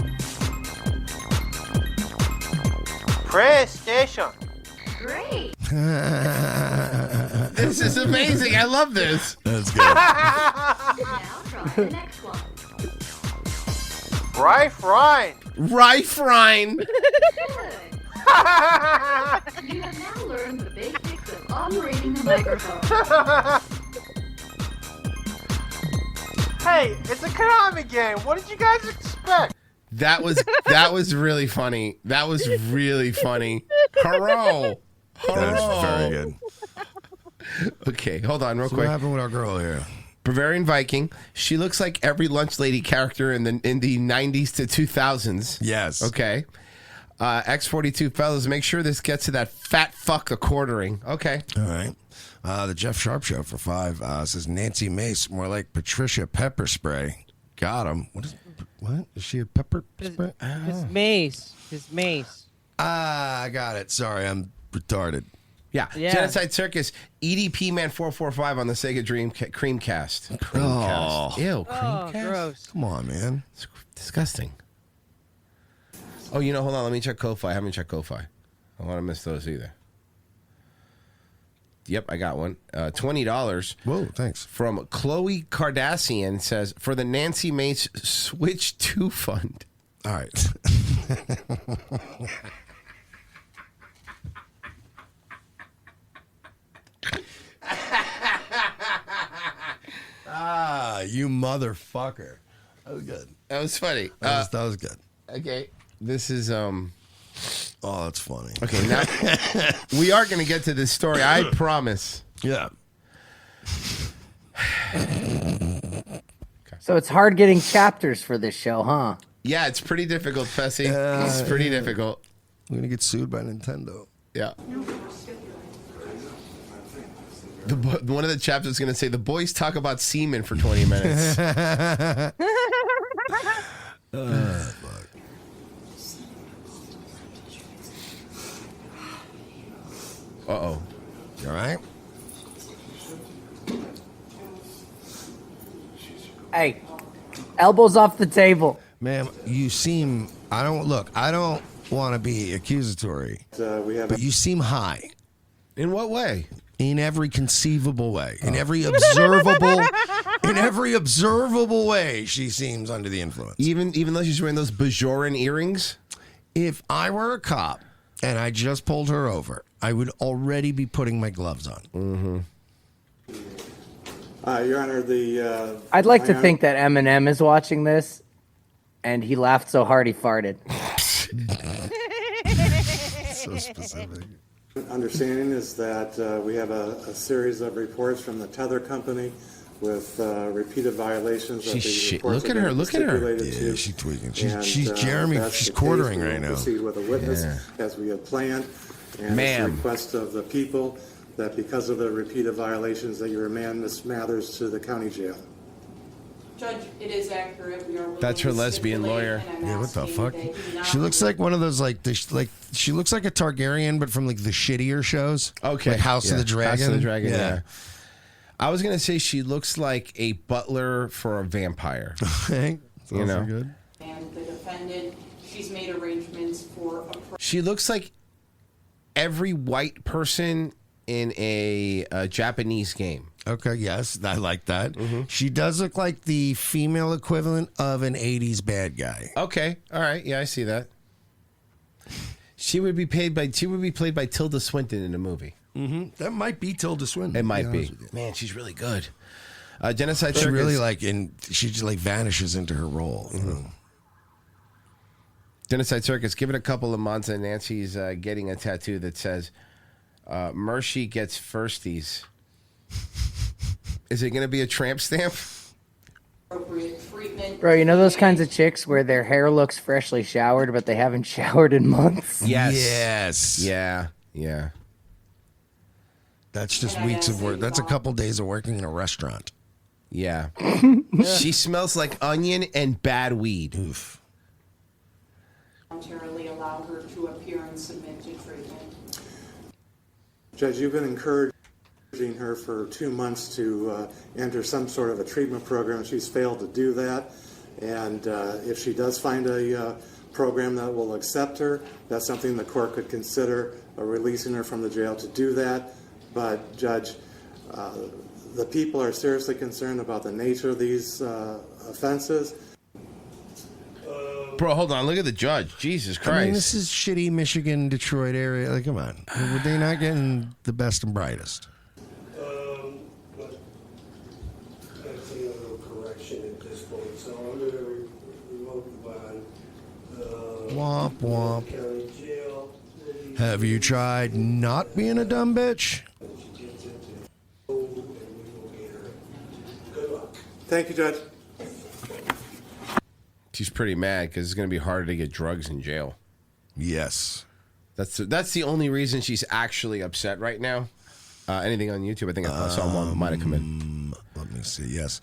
PlayStation. Great. This is amazing. I love this. That's good. Now try the next one. Rifrine. Rifrine. You have now learned the basics of operating the microphone. Hey, it's a Konami game. What did you guys expect? That was really funny. That was really funny. Hurrah! That's very good. Okay, hold on real So quick. what happened with our girl here? Bavarian Viking. She looks like every lunch lady character in the 90s to 2000s. Yes. Okay. X42 fellas, make sure this gets to that fat fuck the quartering. Okay. All right. The Jeff Sharp Show for 5 says Nancy Mace, more like Patricia Pepper Spray. Got him. What? Is she a pepper spray? His mace. His mace. I got it. Sorry, I'm retarded. Yeah. Genocide Circus, EDP Man 445 on the Sega Dream Creamcast. Creamcast. Ew, Creamcast. Gross. Come on, man. It's disgusting. Oh, hold on. Let me check Ko-Fi. I haven't checked Ko-Fi. I don't want to miss those either. Yep, I got one. $20. Whoa, thanks. From Khloe Kardashian says, for the Nancy Mace Switch 2 fund. All right. You motherfucker. That was good. That was funny. That was good. Okay. This is Oh, that's funny. Okay, now we are going to get to this story. I promise. Yeah. So it's hard getting chapters for this show, huh? Yeah, it's pretty difficult, Fessy. It's pretty difficult. We're going to get sued by Nintendo. Yeah. One of the chapters is going to say, the boys talk about semen for 20 minutes. Fuck. Uh-oh. You all right? Hey, elbows off the table. Ma'am, you seem... I don't want to be accusatory, but you seem high. In what way? In every conceivable way. In every observable way, she seems under the influence. Even though she's wearing those Bajoran earrings? If I were a cop and I just pulled her over, I would already be putting my gloves on. Mm-hmm. Your Honor, I'd like to think that Eminem is watching this, and he laughed so hard he farted. So specific. Understanding is that we have a series of reports from the Tether Company with repeated violations of the reports. Look at her. Look at her. Yeah, she's tweaking. She's Jeremy. She's quartering right now. Proceed with a witness as we had planned. And it's a request of the people that because of the repeated violations that you remand Ms. Mathers to the county jail. Judge, it is accurate. We are willing That's her to lesbian stipulate, lawyer. and I'm Yeah, what the asking fuck? that you not She looks like one of those she looks like a Targaryen, but from like the shittier shows. Okay, like House of the Dragon. House of the Dragon. Yeah. I was gonna say she looks like a butler for a vampire. Okay, you know, good. And the defendant, she's made arrangements for a She looks like every white person in a Japanese game. Okay, yes, I like that. She does look like the female equivalent of an 80s bad guy. Okay, all right, yeah, I see that. She would be played by Tilda Swinton in a movie. That might be Tilda Swinton. It might be. Man, she's really good. Genocide She Circus. really she just like vanishes into her role. Genocide Circus. Give it a couple of months, and Nancy's getting a tattoo that says, "Mercy gets firsties." Is it going to be a tramp stamp? appropriate treatment. Bro, you know those kinds of chicks where their hair looks freshly showered, but they haven't showered in months? Yes. Yeah. That's just weeks of work. That's a couple days of working in a restaurant. Yeah. She smells like onion and bad weed. Oof. Voluntarily allow her to appear and submit to treatment. Judge, you've been encouraging her for 2 months to enter some sort of a treatment program. She's failed to do that. And if she does find a program that will accept her, that's something the court could consider releasing her from the jail to do that. But, Judge, the people are seriously concerned about the nature of these offenses. Bro, hold on. Look at the judge. Jesus Christ. I mean, this is shitty Michigan, Detroit area. Like, come on. They're not getting the best and brightest. But that's a little correction at this point. So I'm going to revoke the bond. Womp womp. County jail. Have you tried not being a dumb bitch? Thank you, Judge. She's pretty mad because it's going to be harder to get drugs in jail. Yes. That's the only reason she's actually upset right now. Anything on YouTube? I think I saw one might have come in. Let me see. Yes.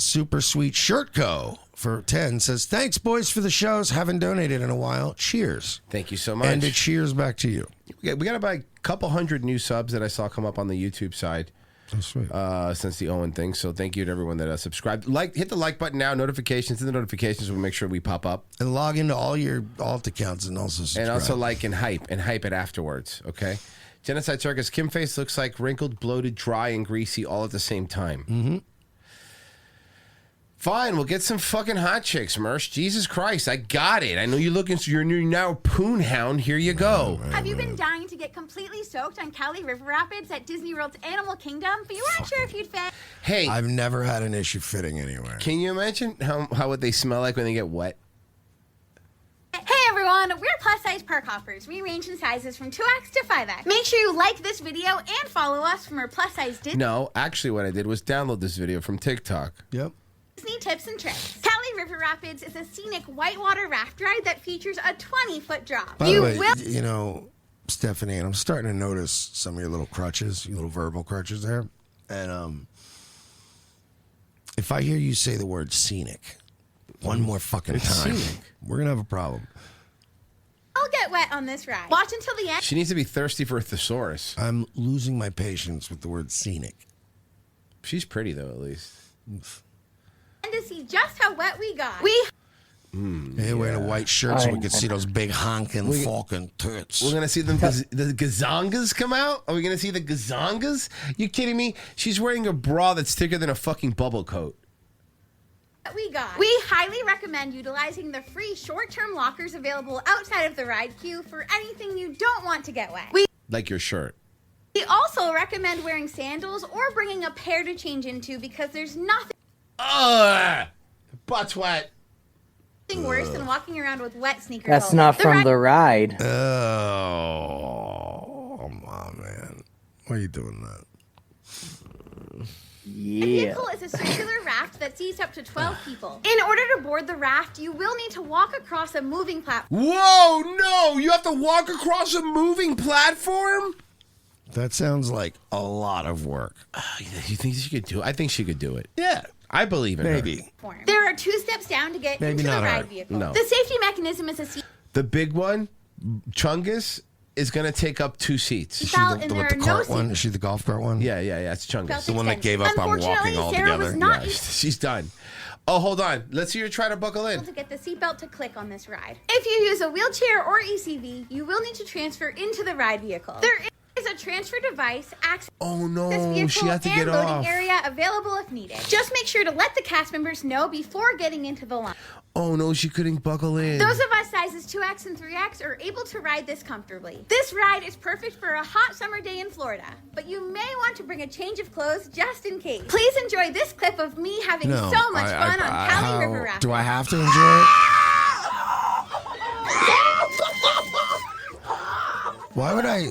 Super Sweet Shirt Co. for 10 says, thanks, boys, for the shows. Haven't donated in a while. Cheers. Thank you so much. And a cheers back to you. We got about a couple hundred new subs that I saw come up on the YouTube side. Oh, sweet. Since the Owen thing. So thank you to everyone that subscribed. Hit the like button now. Notifications. Hit the notifications. We'll make sure we pop up. And log into all your alt accounts and also subscribe. And also like and hype it afterwards. Okay. Genocide Circus. Kim face looks like wrinkled, bloated, dry, and greasy all at the same time. Mm-hmm. Fine, we'll get some fucking hot chicks, Mersh. Jesus Christ, I got it. I know you're looking. You're now Poon Hound. Here you go. Have you been dying to get completely soaked on Cali River Rapids at Disney World's Animal Kingdom, but you weren't sure if you'd fit? Hey, I've never had an issue fitting anywhere. Can you imagine how would they smell like when they get wet? Hey everyone, we're plus size park hoppers. We range in sizes from 2X to 5X. Make sure you like this video and follow us from our plus size No, actually, what I did was download this video from TikTok. Yep. Disney tips and tricks. Cali River Rapids is a scenic whitewater raft ride that features a 20-foot drop. By the way, you know, Stephanie, and I'm starting to notice some of your little crutches, your little verbal crutches there. And if I hear you say the word scenic one more fucking time, we're going to have a problem. I'll get wet on this ride. Watch until the end. She needs to be thirsty for a thesaurus. I'm losing my patience with the word scenic. She's pretty, though, at least. And to see just how wet we got. Hey, wearing a white shirt so we could see those big honking fucking tits. We're going to see the gazongas come out? Are we going to see the gazongas? You kidding me? She's wearing a bra that's thicker than a fucking bubble coat. We highly recommend utilizing the free short-term lockers available outside of the ride queue for anything you don't want to get wet. Like your shirt. We also recommend wearing sandals or bringing a pair to change into because there's nothing butt's wet. Worse than walking around with wet sneakers. That's not from the ride. Oh, come on, man. Why are you doing that? The Yeah. vehicle is a circular raft that seats up to 12 people. In order to board the raft, you will need to walk across a moving platform. Whoa, no! You have to walk across a moving platform? That sounds like a lot of work. You think she could do it? I think she could do it. Yeah. I believe in her. There are 2 steps down to get Maybe into the not her. ride vehicle. No. The safety mechanism is a seat The big one, Chungus, is going to take up 2 seats. Is she the cart one? Is she the golf cart one? Yeah, it's Chungus. The one that gave up on walking altogether. not She's done. Oh, hold on. Let's see her try to buckle in. to get the seatbelt to click on this ride. If you use a wheelchair or ECV, you will need to transfer into the ride vehicle. There is a transfer device, access vehicle, she had to and get loading off. area available if needed. Just make sure to let the cast members know before getting into the line. Oh, no, she couldn't buckle in. Those of us sizes 2X and 3X are able to ride this comfortably. This ride is perfect for a hot summer day in Florida, but you may want to bring a change of clothes just in case. Please enjoy this clip of me having so much fun on Cali River Rapids. Do I have to enjoy it? Why would I,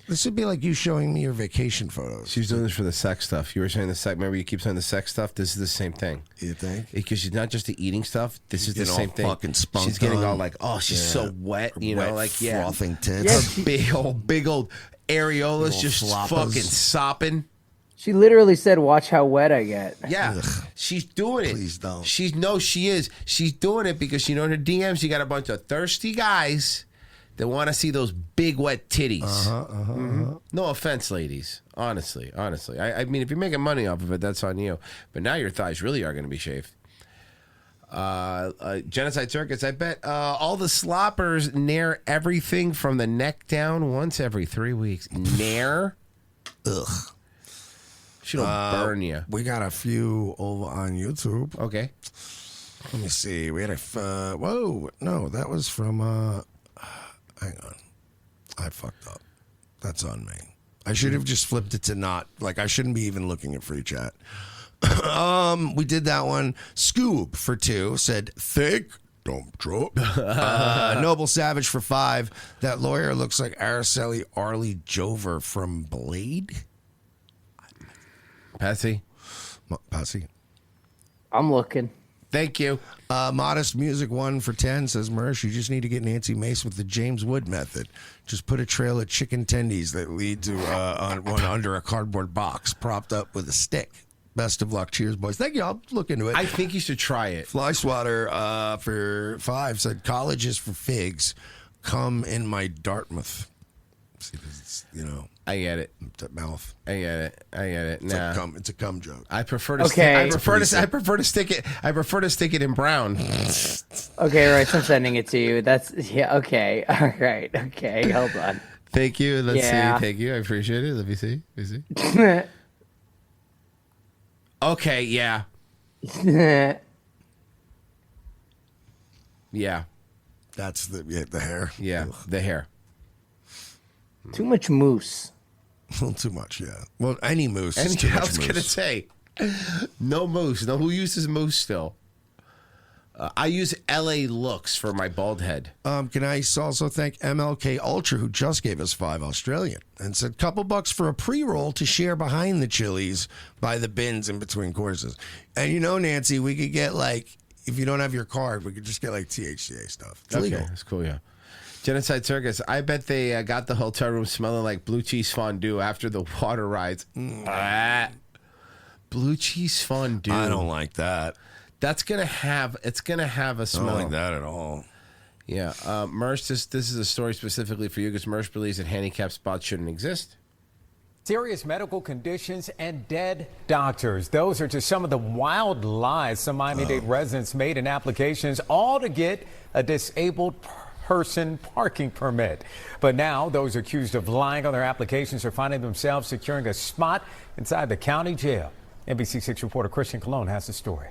this would be like you showing me your vacation photos. She's doing this for the sex stuff. You were saying the sex. Remember, you keep saying the sex stuff. This is the same thing. You think? Because she's not just the eating stuff. This is the getting same all thing. fucking spunked She's getting on. all like, oh, she's so wet. You know, Wet, like frothing tits. Her big old areolas Little just floppas. fucking sopping. She literally said, "Watch how wet I get." Yeah, she's doing it. Please don't. She is. She's doing it because in her DMs she got a bunch of thirsty guys that want to see those big wet titties. No offense, ladies. Honestly. I mean, if you're making money off of it, that's on you. But now your thighs really are going to be shaved. Genocide Circus. I bet all the sloppers nair everything from the neck down once every 3 weeks. Nair. Ugh. She don't burn you. We got a few over on YouTube. Okay. Let me see. We had a whoa. No, that was from hang on. I fucked up. That's on me. I should have just flipped it to not I shouldn't be even looking at free chat. We did that one. Scoob for 2 said thick dump truck. Noble Savage for 5. That lawyer looks like Araceli Arlie Jover from Blade. Patsy. I'm looking. Thank you. Modest Music 1 for 10 says, Mersh, you just need to get Nancy Mace with the James Wood method. Just put a trail of chicken tendies that lead to one under a cardboard box propped up with a stick. Best of luck. Cheers, boys. Thank you. I'll look into it. I think you should try it. Fly Swatter for 5 said, college is for figs. Come in my Dartmouth. See, 'cause it's, you know, I get it. That mouth. I get it. It's Nah. it's a cum joke. I prefer to. Okay. I prefer to stick it. I prefer to stick it in brown. Okay, Royce, I'm sending it to you. That's okay. All right. Okay, hold on. Thank you. Let's see. Yeah. Thank you. I appreciate it. Let me see. Okay. Yeah. Yeah. That's the hair. Yeah, the hair. Too much moose. A little too much, yeah. Well, any moose is And too I much was moose. gonna say, no moose. No, who uses moose still? I use LA Looks for my bald head. Can I also thank MLK Ultra, who just gave us $5 Australian and said, couple bucks for a pre-roll to share behind the chilies by the bins in between courses. And you know, Nancy, we could get like, if you don't have your card, we could just get like THCA stuff. It's legal. That's cool, yeah. Genocide Circus. I bet they got the hotel room smelling like blue cheese fondue after the water rides. Blue cheese fondue. I don't like that. It's gonna have a smell. I don't like that at all. Yeah, Mersh. This is a story specifically for you because Mersh believes that handicap spots shouldn't exist. Serious medical conditions and dead doctors. Those are just some of the wild lies some Miami-Dade residents made in applications, all to get a disabled person parking permit. But now those accused of lying on their applications are finding themselves securing a spot inside the county jail. NBC6 reporter Christian Colon has the story.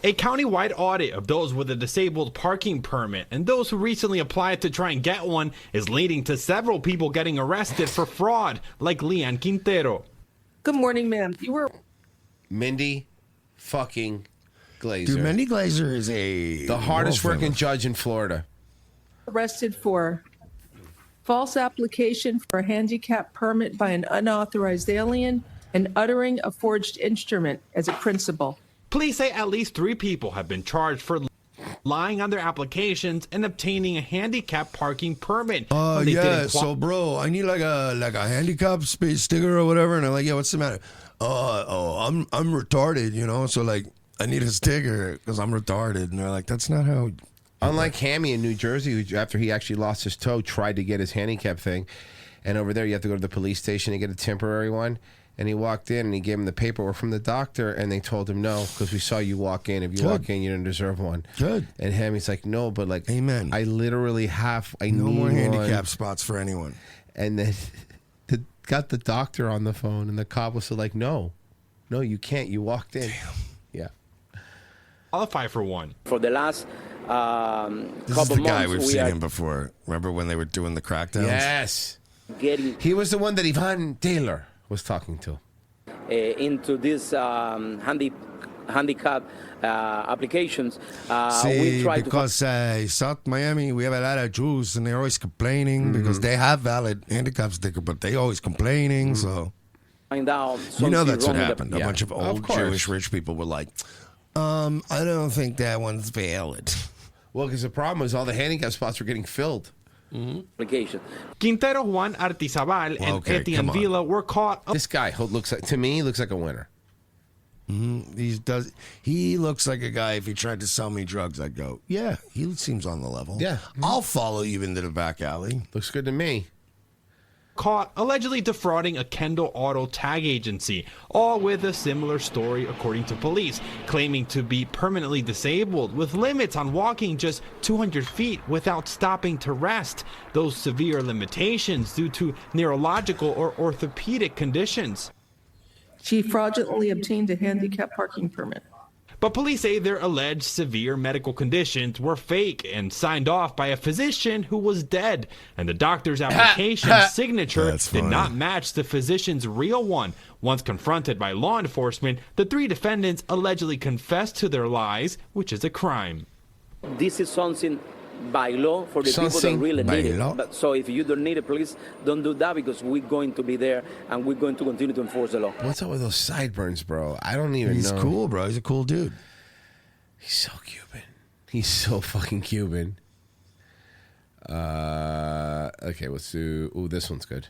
A county-wide audit of those with a disabled parking permit and those who recently applied to try and get one is leading to several people getting arrested for fraud, like Leanne Quintero. Good morning, ma'am. You were Mindy fucking Glazer. Dude, Mindy Glazer is the hardest working judge in Florida. arrested for false application for a handicap permit by an unauthorized alien and uttering a forged instrument as a principal. Police say at least 3 people have been charged for lying on their applications and obtaining a handicap parking permit. when they Yeah. didn't So, bro, I need like a handicap space sticker or whatever, and I'm like, yeah, what's the matter? I'm retarded, you know. So like, I need a sticker because I'm retarded, and they're like, that's not how. Unlike Hammy in New Jersey, who after he actually lost his toe, tried to get his handicap thing, and over there you have to go to the police station and get a temporary one. And he walked in and he gave him the paperwork from the doctor, and they told him no because we saw you walk in. If you walk in, you don't deserve one. Good. And Hammy's like, no, but like, amen. I literally have. I No need more handicap one. spots for anyone. And then got the doctor on the phone, and the cop was like, no, you can't. You walked in. Damn. Yeah. qualify for one. For the last This is couple the guy months, we've we seen are him before. Remember when they were doing the crackdowns? Yes. He was the one that Ivan Taylor was talking to. Into these handicap applications. See, we try because South Miami, we have a lot of Jews, and they're always complaining because they have valid handicap sticker, but they always complaining. So find out. you know something that's what wrong with happened. the- A bunch of old Jewish rich people were like, I don't think that one's valid. Well, because the problem was all the handicap spots were getting filled. Application. Quintero, Juan Artizabal, and Okay, Etienne come on. Villa were caught. This guy looks like, to me, he looks like a winner. He looks like a guy. If he tried to sell me drugs, I'd go, yeah, he seems on the level. Yeah. I'll follow you into the back alley. Looks good to me. Caught allegedly defrauding a Kendall Auto tag agency, all with a similar story according to police, claiming to be permanently disabled with limits on walking just 200 feet without stopping to rest. Those severe limitations due to neurological or orthopedic conditions. She fraudulently obtained a handicap parking permit. But police say their alleged severe medical conditions were fake and signed off by a physician who was dead, and the doctor's application signature did not match the physician's real one. Once confronted by law enforcement, the 3 defendants allegedly confessed to their lies, which is a crime. This is something by law for the people that Something really by need law? it. But, so if you don't need it, please don't do that because we're going to be there and we're going to continue to enforce the law. What's up with those sideburns, bro? I don't even He's know. cool, bro. He's a cool dude. He's so Cuban. He's so fucking Cuban. Okay, let's do. Ooh, this one's good.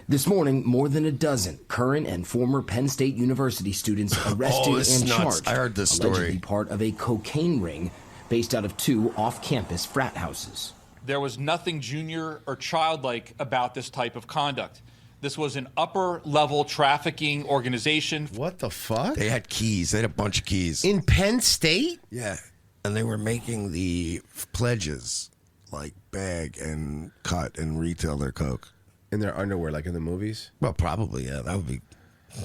This morning, more than a dozen current and former Penn State University students arrested this is and nuts. charged. I heard this story. Allegedly part of a cocaine ring based out of 2 off-campus frat houses. There was nothing junior or childlike about this type of conduct. This was an upper-level trafficking organization. What the fuck? They had keys. They had a bunch of keys. In Penn State? Yeah. And they were making the pledges, like bag and cut and retail their coke. In their underwear, like in the movies? Well, probably, yeah. That would be...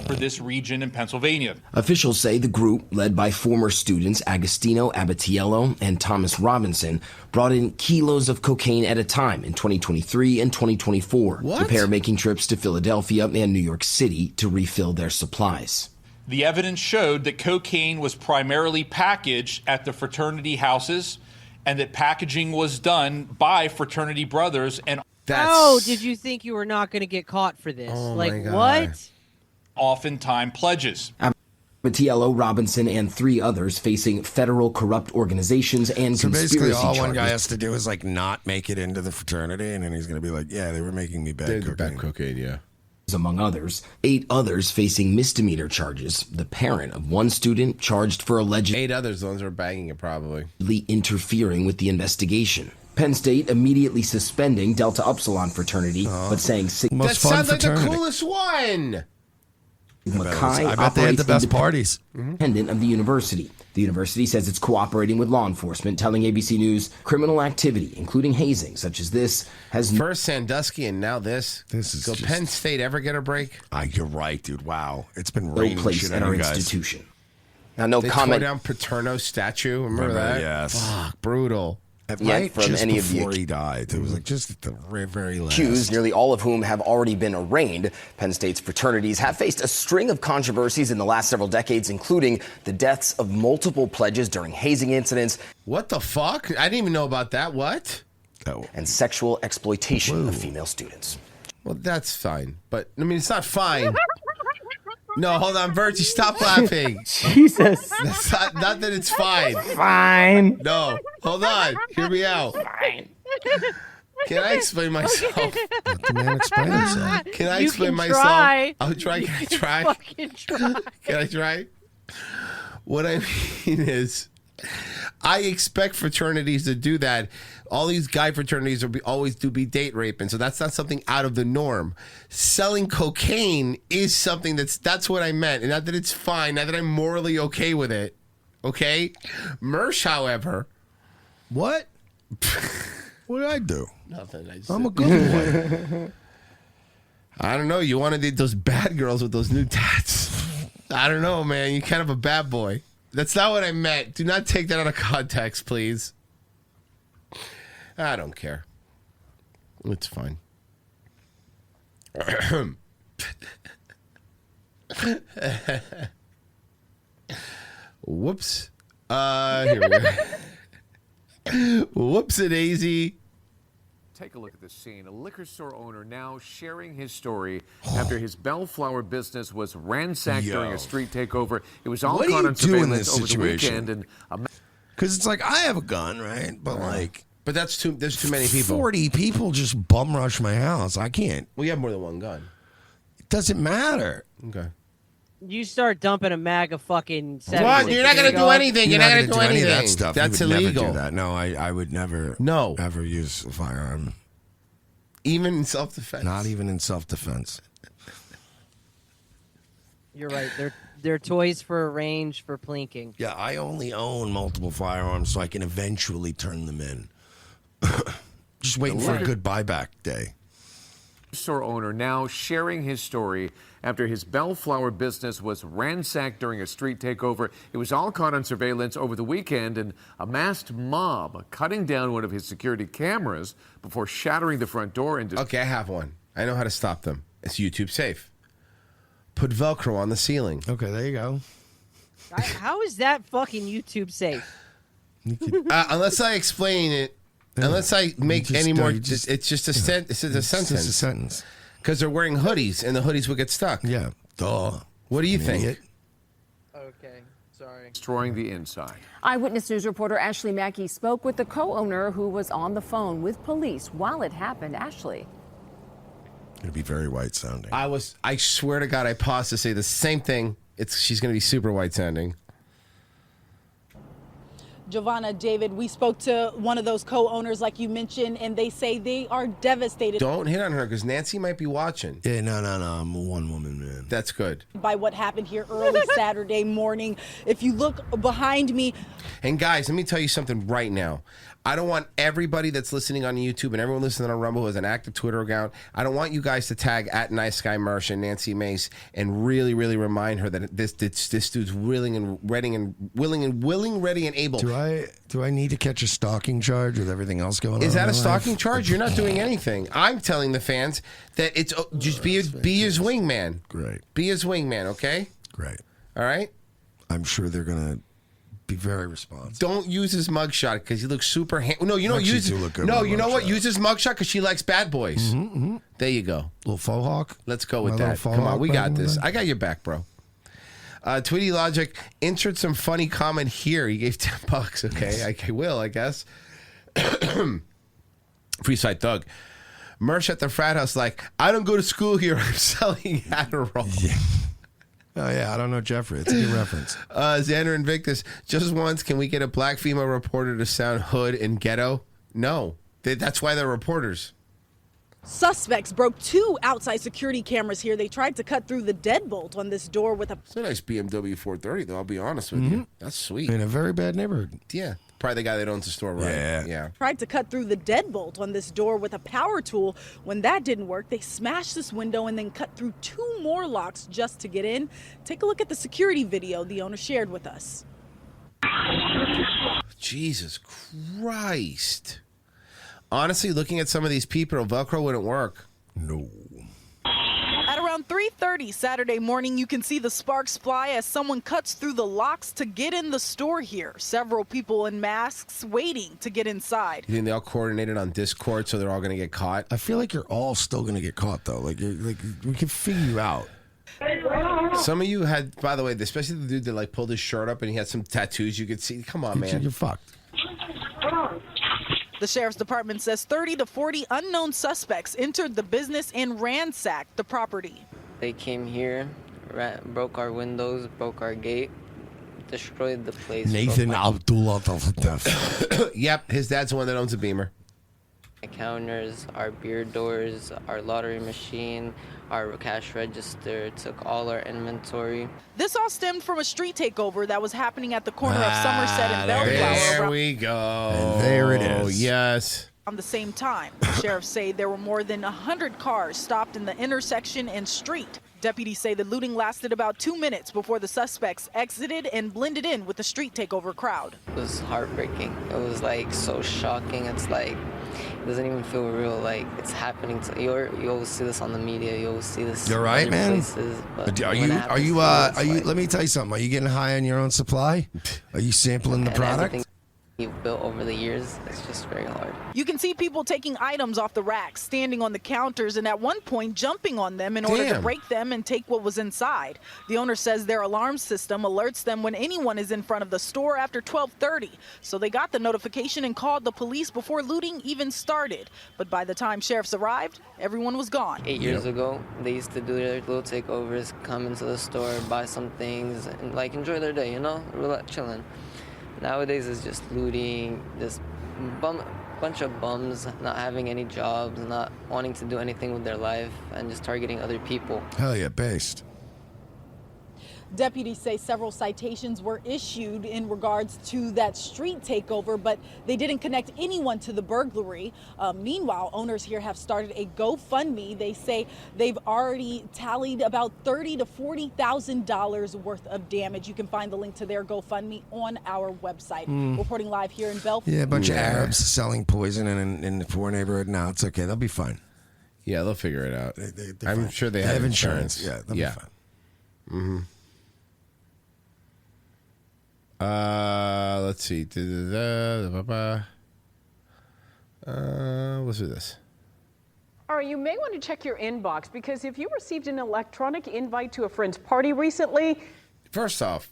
For this region in Pennsylvania. Officials say the group, led by former students Agostino Abatiello and Thomas Robinson, brought in kilos of cocaine at a time in 2023 and 2024. What? The pair making trips to Philadelphia and New York City to refill their supplies. The evidence showed that cocaine was primarily packaged at the fraternity houses and that packaging was done by fraternity brothers. And Oh, did you think you were not going to get caught for this? Oh, like, my God. what? oftentimes pledges. Abatiello, Robinson, and 3 others facing federal corrupt organizations and So conspiracy basically, all charges. one guy has to do is like not make it into the fraternity, and then he's going to be like, "Yeah, they were making me bad cocaine." Bad cocaine, yeah. Among others, 8 others facing misdemeanor charges. The parent of one student charged for allegedly 8 others, the ones who are bagging it, probably interfering with the investigation. Penn State immediately suspending Delta Upsilon fraternity, but saying that sounds like the coolest one. Mackay I bet they had the best parties. Independent of the university. The university says it's cooperating with law enforcement, telling ABC News criminal activity, including hazing, such as this, has First Sandusky and now this. This is Will just... Penn State ever get a break? You're right, dude. Wow, it's been no raining place shit at on our you guys. institution. Now, no They comment tore down Paterno's statue. Remember that? Yes. Fuck, brutal. Yet from just any of the before he died. It was like just at the very last. accused, nearly all of whom have already been arraigned. Penn State's fraternities have faced a string of controversies in the last several decades, including the deaths of multiple pledges during hazing incidents. What the fuck? I didn't even know about that. What? And sexual exploitation of female students. Well, that's fine. But, I mean, it's not fine. No, hold on, Virgie, stop laughing. Jesus. That's not that it's fine. Fine. No, hold on. Hear me out. Fine. Can I explain myself? Let the man explain himself. Can I You explain can myself? try. I'll try. Can I try? Fucking try. Can I try? What I mean is, I expect fraternities to do that. All these guy fraternities always do be date raping, so that's not something out of the norm. Selling cocaine is something that's what I meant, and not that it's fine, not that I'm morally okay with it. Okay, Mersh, however, what? What did I do? Nothing. I'm a good boy. I don't know. You wanted those bad girls with those new tats. I don't know, man. You're kind of a bad boy. That's not what I meant. Do not take that out of context, please. I don't care. It's fine. Whoops. Here we go. Whoops-a-daisy. Take a look at this scene. A liquor store owner now sharing his story after his Bellflower business was ransacked during a street takeover. It was all What do caught you on do in surveillance this over the situation? weekend. And Because it's like I have a gun, right? But like, but there's too many people. 40 people just bum rush my house. I can't. We have more than one gun. It doesn't matter. Okay. You start dumping a mag of fucking. What? You're not going to do anything. You're not going to do any anything. of that stuff. That's You would illegal. Never do that. No, I would never. No. Ever use a firearm. Even in self-defense. Not even in self-defense. You're right. They're toys for a range for plinking. Yeah, I only own multiple firearms so I can eventually turn them in. Just waiting for a good buyback day. store owner now sharing his story after his Bellflower business was ransacked during a street takeover. It was all caught on surveillance over the weekend, and a masked mob cutting down one of his security cameras before shattering the front door into... Okay, I have one. I know how to stop them. It's YouTube safe. Put Velcro on the ceiling. Okay, there you go. How is that fucking YouTube safe? Unless I explain it, unless I make any more, it's just a It's just a sentence. Because they're wearing hoodies, and the hoodies would get stuck. Yeah. Duh. What do you think? Idiot. Okay, sorry. Destroying the inside. Eyewitness News reporter Ashley Mackey spoke with the co-owner who was on the phone with police while it happened. Ashley. It'd be very white sounding. I swear to God, I paused to say the same thing. She's going to be super white sounding. Giovanna, David, we spoke to one of those co-owners like you mentioned, and they say they are devastated. Don't hit on her because Nancy might be watching. Yeah, no. I'm a one-woman man. That's good. By what happened here early Saturday morning. If you look behind me. And guys, let me tell you something right now. I don't want everybody that's listening on YouTube and everyone listening on Rumble who has an active Twitter account. I don't want you guys to tag at Nice Guy Mersh and Nancy Mace and really, really remind her that this dude's willing and ready and able. Do I need to catch a stalking charge with everything else going on? Is that in a my stalking life? charge? You're not doing anything. I'm telling the fans that it's just be his wingman. Great. Be his wingman, okay? Great. All right? I'm sure they're going to be very responsive. Don't use his mugshot because he looks super No, you know, Actually use do look good No, with you know what? mugshot. Use his mugshot because she likes bad boys. There you go. Little faux hawk. Let's go with My little that. faux Come on, hawk we back got in the this. day. I got your back, bro. Tweety Logic entered some funny comment here. He gave $10. Okay, I will, I guess. Freeside Thug. Mersh at the frat house like, I don't go to school here. I'm selling Adderall. Yeah. Oh, yeah, I don't know Jeffrey. It's a good reference. Xander Invictus. Just once, can we get a black female reporter to sound hood and ghetto? No. That's why they're reporters. Suspects broke 2 outside security cameras here. They tried to cut through the deadbolt on this door with a... It's a nice BMW 430, though. I'll be honest with you. That's sweet. In a very bad neighborhood. Yeah. Probably the guy that owns the store, right? Yeah. Tried to cut through the deadbolt on this door with a power tool. When that didn't work, they smashed this window and then cut through 2 more locks just to get in. Take a look at the security video the owner shared with us. Jesus Christ. Honestly, looking at some of these people, Velcro wouldn't work. No. At around 3:30 Saturday morning, you can see the sparks fly as someone cuts through the locks to get in the store here. Several people in masks waiting to get inside. You think they all coordinated on Discord so they're all going to get caught? I feel like you're all still going to get caught, though. Like we can figure you out. Some of you had, by the way, especially the dude that like pulled his shirt up and he had some tattoos you could see. Come on, man. You're fucked. The sheriff's department says 30 to 40 unknown suspects entered the business and ransacked the property. They came here, broke our windows, broke our gate, destroyed the place. Nathan Abdullah. Yep, his dad's the one that owns a Beamer. Counters, our beer doors, our lottery machine, our cash register, took all our inventory. This all stemmed from a street takeover that was happening at the corner of Somerset and Bellflower. There we go. And there it is. Oh, yes. At the same time, the sheriffs say there were more than 100 cars stopped in the intersection and street. Deputies say the looting lasted about 2 minutes before the suspects exited and blended in with the street takeover crowd. It was heartbreaking. It was like so shocking. It's like, it doesn't even feel real. Like it's happening to you. You always see this on the media. You always see this. You're right, other man. Places, but Are when it you? happens Are to you? it's like, Let me tell you something. Are you getting high on your own supply? Are you sampling the and product? everything you've built over the years, it's just very hard. You can see people taking items off the racks, standing on the counters, and at one point jumping on them in order to break them and take what was inside. The owner says their alarm system alerts them when anyone is in front of the store after 12:30. So they got the notification and called the police before looting even started. But by the time sheriffs arrived, everyone was gone. 8 years ago, they used to do their little takeovers, come into the store, buy some things, and like enjoy their day, you know, chilling. Nowadays, it's just looting, just bunch of bums, not having any jobs, not wanting to do anything with their life, and just targeting other people. Hell yeah, based. Deputies say several citations were issued in regards to that street takeover, but they didn't connect anyone to the burglary. Meanwhile, owners here have started a GoFundMe. They say they've already tallied about $30,000 to $40,000 worth of damage. You can find the link to their GoFundMe on our website. Reporting live here in Belfast. Yeah, a bunch of Arabs selling poison in the poor neighborhood. No, it's okay. They'll be fine. Yeah, they'll figure it out. They're I'm fine. sure they have have insurance. Yeah, they'll be fine. Mm-hmm. Let's see. Let's do this. All right, you may want to check your inbox because if you received an electronic invite to a friend's party recently. First off,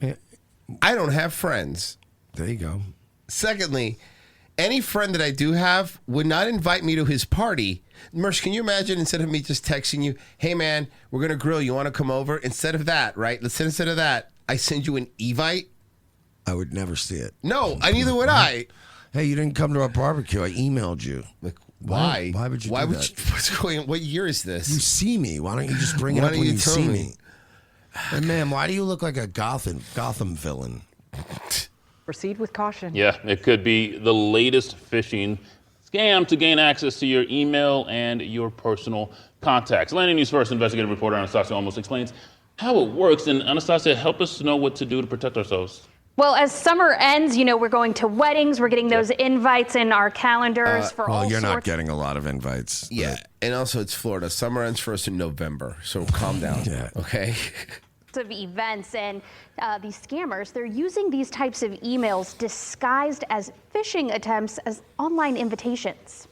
I don't have friends. There you go. Secondly, any friend that I do have would not invite me to his party. Mersh, can you imagine instead of me just texting you, hey man, we're going to grill, you want to come over? Instead of that, right? Instead of that, I send you an evite. I would never see it. No, neither would I. Hey, you didn't come to our barbecue. I emailed you. Like, why? Why would you Why do would that? you, what's going on? What year is this? You see me. Why don't you just bring it Why up don't when you you tell see me? me? Hey, man, why do you look like a Gotham villain? Proceed with caution. Yeah, it could be the latest phishing scam to gain access to your email and your personal contacts. Landing News First investigative reporter Anastasia almost explains how it works. And Anastasia, help us know what to do to protect ourselves. Well, as summer ends, we're going to weddings. We're getting those invites in our calendars for all Well, you're sorts. not getting a lot of invites. Yeah, and also it's Florida. Summer ends for us in November, so calm down. Yeah. Okay. Of events, and these scammers, they're using these types of emails disguised as phishing attempts as online invitations.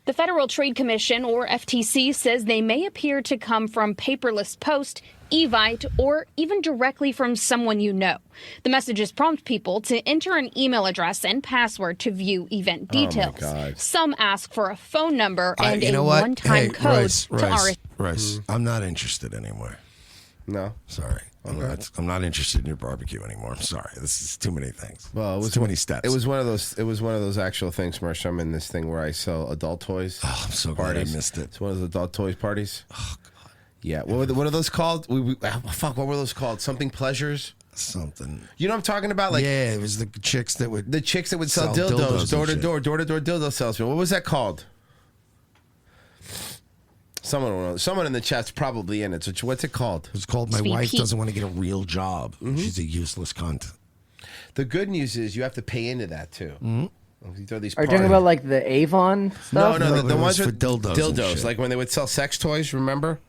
The Federal Trade Commission, or FTC, says they may appear to come from paperless post, Evite, or even directly from someone you know. The messages prompt people to enter an email address and password to view event details. Oh my God. Some ask for a phone number and you a know what? one-time Hey, code Rice, to RS. Rice, I'm not interested anymore. No. Sorry. I'm not interested in your barbecue anymore. I'm sorry. This is too many things. Well, it was It's too many steps. It was one of those. It was one of those actual things, Marsh. I'm in this thing where I sell adult toys. Oh, I'm so glad I missed it. It's one of those adult toys parties. Oh God. Yeah. What are those called? Fuck. What were those called? Something pleasures. Something. You know what I'm talking about? Like yeah, it was the chicks that would sell dildos door to and door dildo salesman. What was that called? Someone in the chat's probably in it. So what's it called? It's called My Wife Doesn't Want to Get a Real Job. Mm-hmm. She's a useless cunt. The good news is you have to pay into that too. Mm-hmm. You throw these Are you talking about like the Avon stuff? No, the ones for with dildos and shit. like when they would sell sex toys. Remember?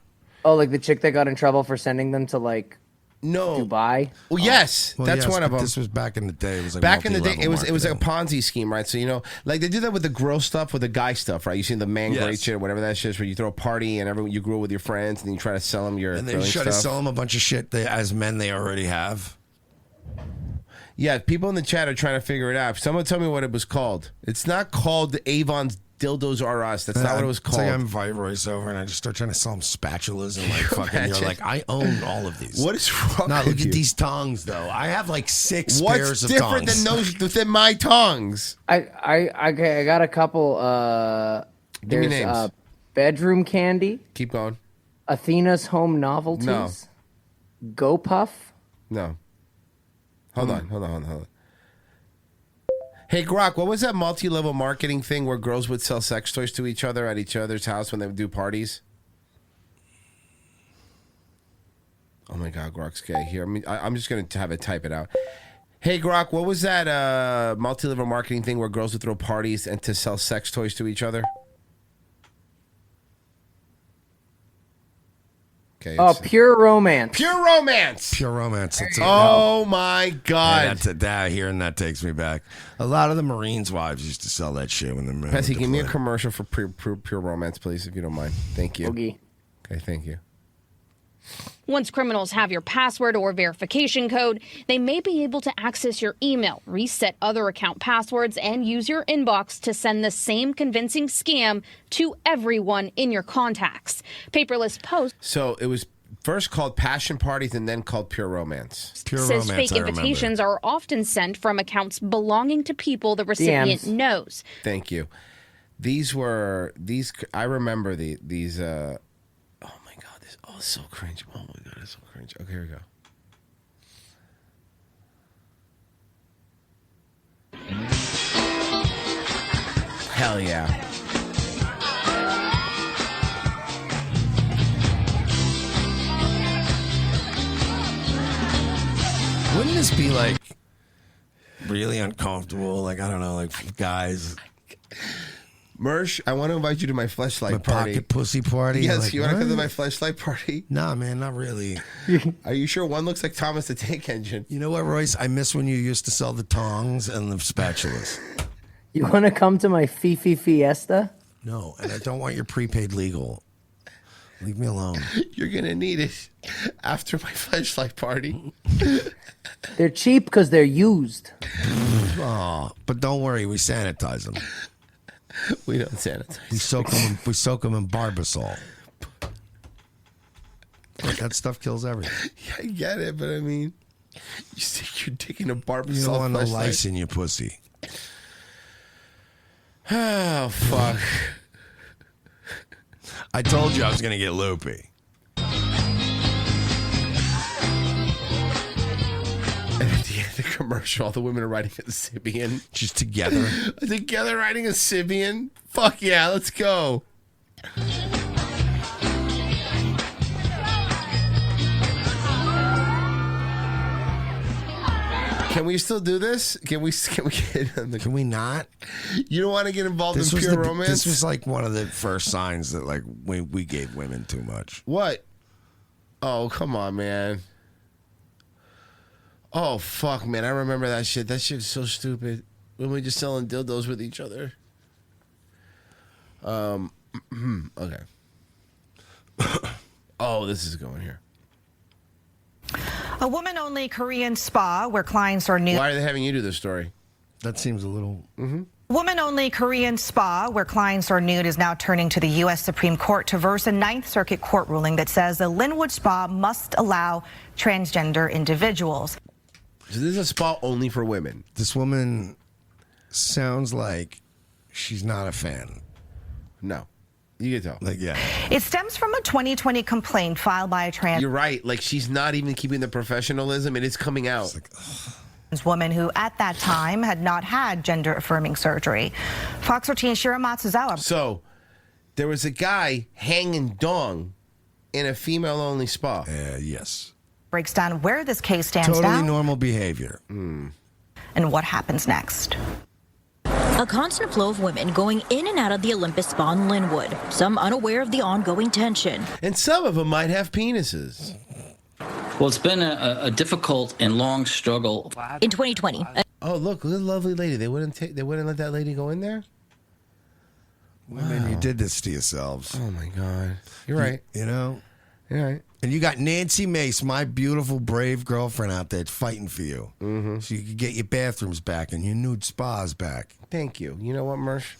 Oh, like the chick that got in trouble for sending them to like No. Dubai. Well, yes, Well, that's yes, one of but them. This was back in the day. It was like Back in the day, it was like a marketing. Ponzi scheme, right? So like they do that with the girl stuff, with the guy stuff, right? You seen the man Yes. great shit, or whatever that shit is, where you throw a party and everyone you grow with your friends, and then you try to sell them your And they grilling try to stuff. sell them a bunch of shit as men they already have. Yeah, people in the chat are trying to figure it out. Someone tell me what it was called. It's not called Avon's Dildos Are Us. That's not what it was It's like called. I'm Vice over and I just start trying to sell them spatulas and like fucking. You're like, I own all of these. What is wrong Now with look you? at these tongs though. I have like 6 What's pairs of different tongs. than my tongs? I got a couple. Give me There's names. Bedroom Candy, Keep going. Athena's Home Novelties, No. Go Puff. No. Hold on. Hey, Grok, what was that multi-level marketing thing where girls would sell sex toys to each other at each other's house when they would do parties? Oh my God, Grok's gay. Here, I'm just going to have it type it out. Hey, Grok, what was that multi-level marketing thing where girls would throw parties and to sell sex toys to each other? Okay. Oh, Pure Romance. Pure Romance. Pure romance. That's it. Oh my God. Yeah, hearing that takes me back. A lot of the Marines' wives used to sell that shit when the men. Pessy, would give me a deploy. commercial for Pure Romance, please, if you don't mind. Thank you. Boogie. Okay, thank you. Once criminals have your password or verification code, they may be able to access your email, reset other account passwords, and use your inbox to send the same convincing scam to everyone in your contacts. Paperless Post So it was first called Passion Parties and then called Pure Romance. says fake invitations are often sent from accounts belonging to people the recipient DMs. knows. Thank you. I remember these. Oh my God, this is so cringe. Oh my God, it's so cringe. Okay, here we go. Hell yeah. Wouldn't this be like really uncomfortable? Like I don't know, like guys. Mersh, I want to invite you to my fleshlight My party. pocket pussy party. Yes, Like, you want to come to what? my fleshlight party? Nah, man, not really. Are you sure one looks like Thomas the Tank Engine? You know what, Royce? I miss when you used to sell the tongs and the spatulas. You want to come to my Fifi Fiesta? No, and I don't want your prepaid legal. Leave me alone. You're gonna need it after my fleshlight party. They're cheap because they're used. Oh, but don't worry, we sanitize them. We don't sanitize. We soak them in Barbasol. That stuff kills everything. Yeah, I get it, but I mean, You stick your dick in a barber You don't want no fleshlight. lice in your pussy. Oh, fuck. I told you I was going to get loopy. And at the end of the commercial, all the women are riding a Sibian. Just together. Together riding a Sibian. Fuck yeah, let's go. Can we still do this? Can we get on the... Can we not? You don't want to get involved in pure romance? This was like one of the first signs that like we gave women too much. What? Oh, come on, man. Oh, fuck, man. I remember that shit. That shit's so stupid. When we just selling dildos with each other. Okay. Oh, this is going here. A woman-only Korean spa where clients are nude. Why are they having you do this story? That seems a little... Woman-only Korean spa where clients are nude is now turning to the U.S. Supreme Court to reverse a Ninth Circuit court ruling that says a Linwood spa must allow transgender individuals. So this is a spa only for women. This woman sounds like she's not a fan. No. You can tell. Like, yeah. It stems from a 2020 complaint filed by a trans You're right. Like, she's not even keeping the professionalism. It is coming out. woman who at that time had not had gender-affirming surgery. Fox 13's Shira Matsuzawa. So, there was a guy hanging dong in a female-only spa. Yes. Breaks down where this case stands Totally now normal behavior. and what happens next. A constant flow of women going in and out of the Olympus Spa in Linwood, some unaware of the ongoing tension. And some of them might have penises. Well, it's been a difficult and long struggle. In 2020. Oh, look at the lovely lady. They wouldn't let that lady go in there? Women, you did this to yourselves. Oh, my God. You're right. You know? You're right. And you got Nancy Mace, my beautiful, brave girlfriend out there fighting for you. Mm-hmm. So you can get your bathrooms back and your nude spas back. Thank you. You know what, Mersh?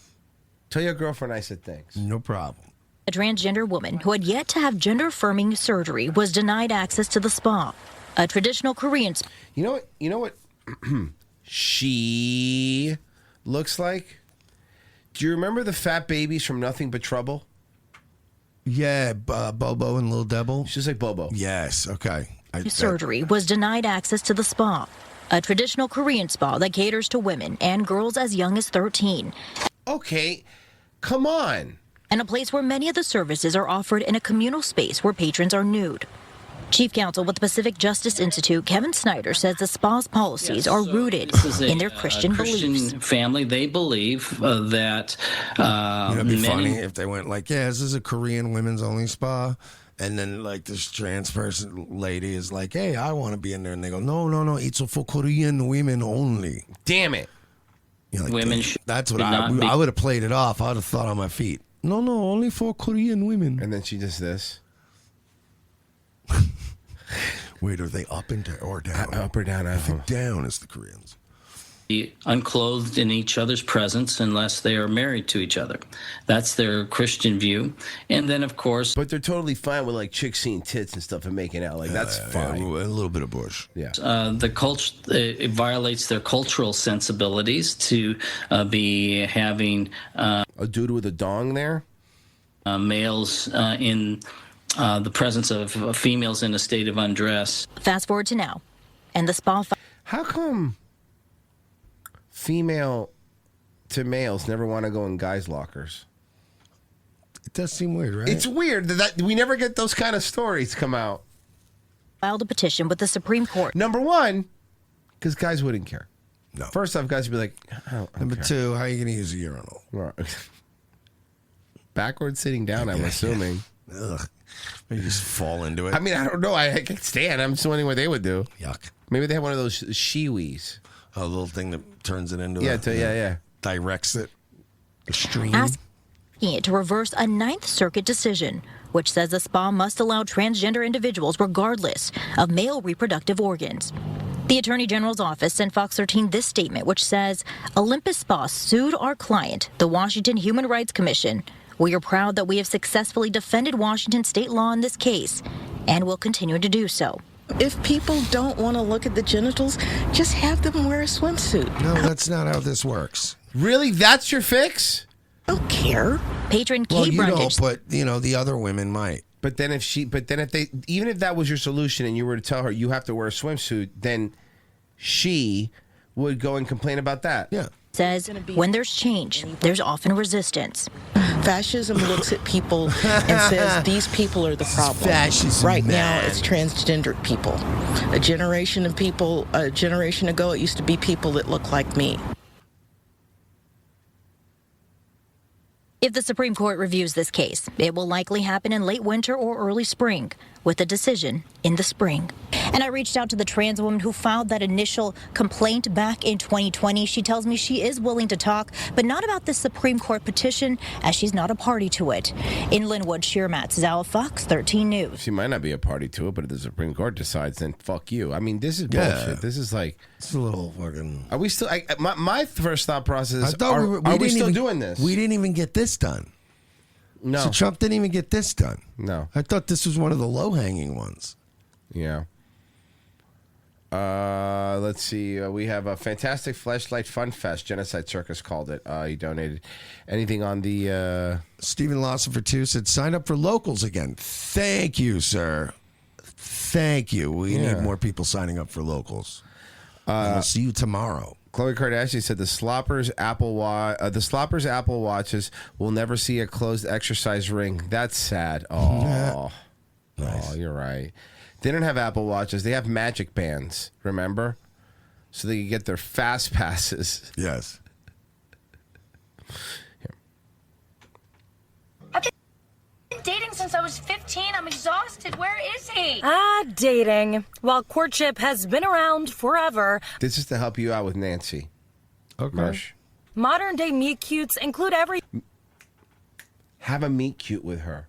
Tell your girlfriend I said thanks. No problem. A transgender woman who had yet to have gender-affirming surgery was denied access to the spa. A traditional Korean spa. You know what she looks like? Do you remember the fat babies from Nothing But Trouble? Yeah, Bobo and Lil Devil. She's like Bobo. Yes, okay. Surgery was denied access to the spa. A traditional Korean spa that caters to women and girls as young as 13. Okay, come on. And a place where many of the services are offered in a communal space where patrons are nude. Chief Counsel with the Pacific Justice Institute, Kevin Snyder, says the spa's policies are rooted in their Christian beliefs. Family, they believe that it'd be funny if they went like, yeah, this is a Korean women's only spa. And then, like, this trans person lady is like, hey, I want to be in there. And they go, no, it's for Korean women only. Damn it. You're like, women that's what I would have played it off. I would have thought on my feet. No, only for Korean women. And then she does this. Wait, are they up or down? Up or down? I think down is the Koreans. Be unclothed in each other's presence unless they are married to each other. That's their Christian view. And then, of course... But they're totally fine with, like, chicks seeing tits and stuff and making out. Like, that's fine. Yeah, a little bit of bush. Yeah. The culture, it violates their cultural sensibilities to be having... a dude with a dong there? Males in the presence of females in a state of undress. Fast forward to now. And the spa... How come... female to males never want to go in guys' lockers? It does seem weird, right? It's weird that we never get those kind of stories come out. Filed a petition with the Supreme Court. Number one, because guys wouldn't care. No. First off, guys would be like, Number two, how are you going to use a urinal? Backwards sitting down, I'm assuming. Ugh. Maybe just fall into it. I mean, I don't know. I can't stand. I'm just wondering what they would do. Yuck. Maybe they have one of those shiwis. A little thing that turns it into yeah. Directs it. The stream. Asking it to reverse a Ninth Circuit decision, which says the spa must allow transgender individuals regardless of male reproductive organs. The Attorney General's office sent Fox 13 this statement, which says, Olympus Spa sued our client, the Washington Human Rights Commission. We are proud that we have successfully defended Washington state law in this case and will continue to do so. If people don't want to look at the genitals, just have them wear a swimsuit. No, that's not how this works. Really? That's your fix? I don't care. Patron Well, Kate you Brundage. don't, but the other women might. But then if even if that was your solution and you were to tell her you have to wear a swimsuit, then she would go and complain about that. Yeah. Says when there's change, there's often resistance. Fascism looks at people and says these people are the problem. Fascism, right man. now, it's transgendered people. A generation ago, it used to be people that look like me. If the Supreme Court reviews this case, it will likely happen in late winter or early spring, with a decision in the spring. And I reached out to the trans woman who filed that initial complaint back in 2020. She tells me she is willing to talk, but not about this Supreme Court petition, as she's not a party to it. In Linwood, Sheer Matsuzawa, Fox 13 News. She might not be a party to it, but if the Supreme Court decides, then fuck you. I mean, this is bullshit. This is like... It's a little fucking... Are we still... my first thought process I is, thought are we still doing this? We didn't even get this done. No. So Trump didn't even get this done. No. I thought this was one of the low-hanging ones. Yeah. Let's see. We have a fantastic Fleshlight Fun Fest. Genocide Circus called it. He donated. Anything on the... Stephen Lawson for 2 said, sign up for locals again. Thank you, sir. Thank you. We need more people signing up for locals. We'll see you tomorrow. Khloe Kardashian said the Sloppers Apple Watches will never see a closed exercise ring. That's sad. Oh, nice. Oh, you're right. They don't have Apple Watches. They have Magic Bands. Remember, so they can get their fast passes. Yes. I've been dating since I was 15. I'm exhausted. Where is he? Dating. While courtship has been around forever, This is to help you out with Nancy. Okay. Marsh. modern day meet cutes include every. Have a meet cute with her.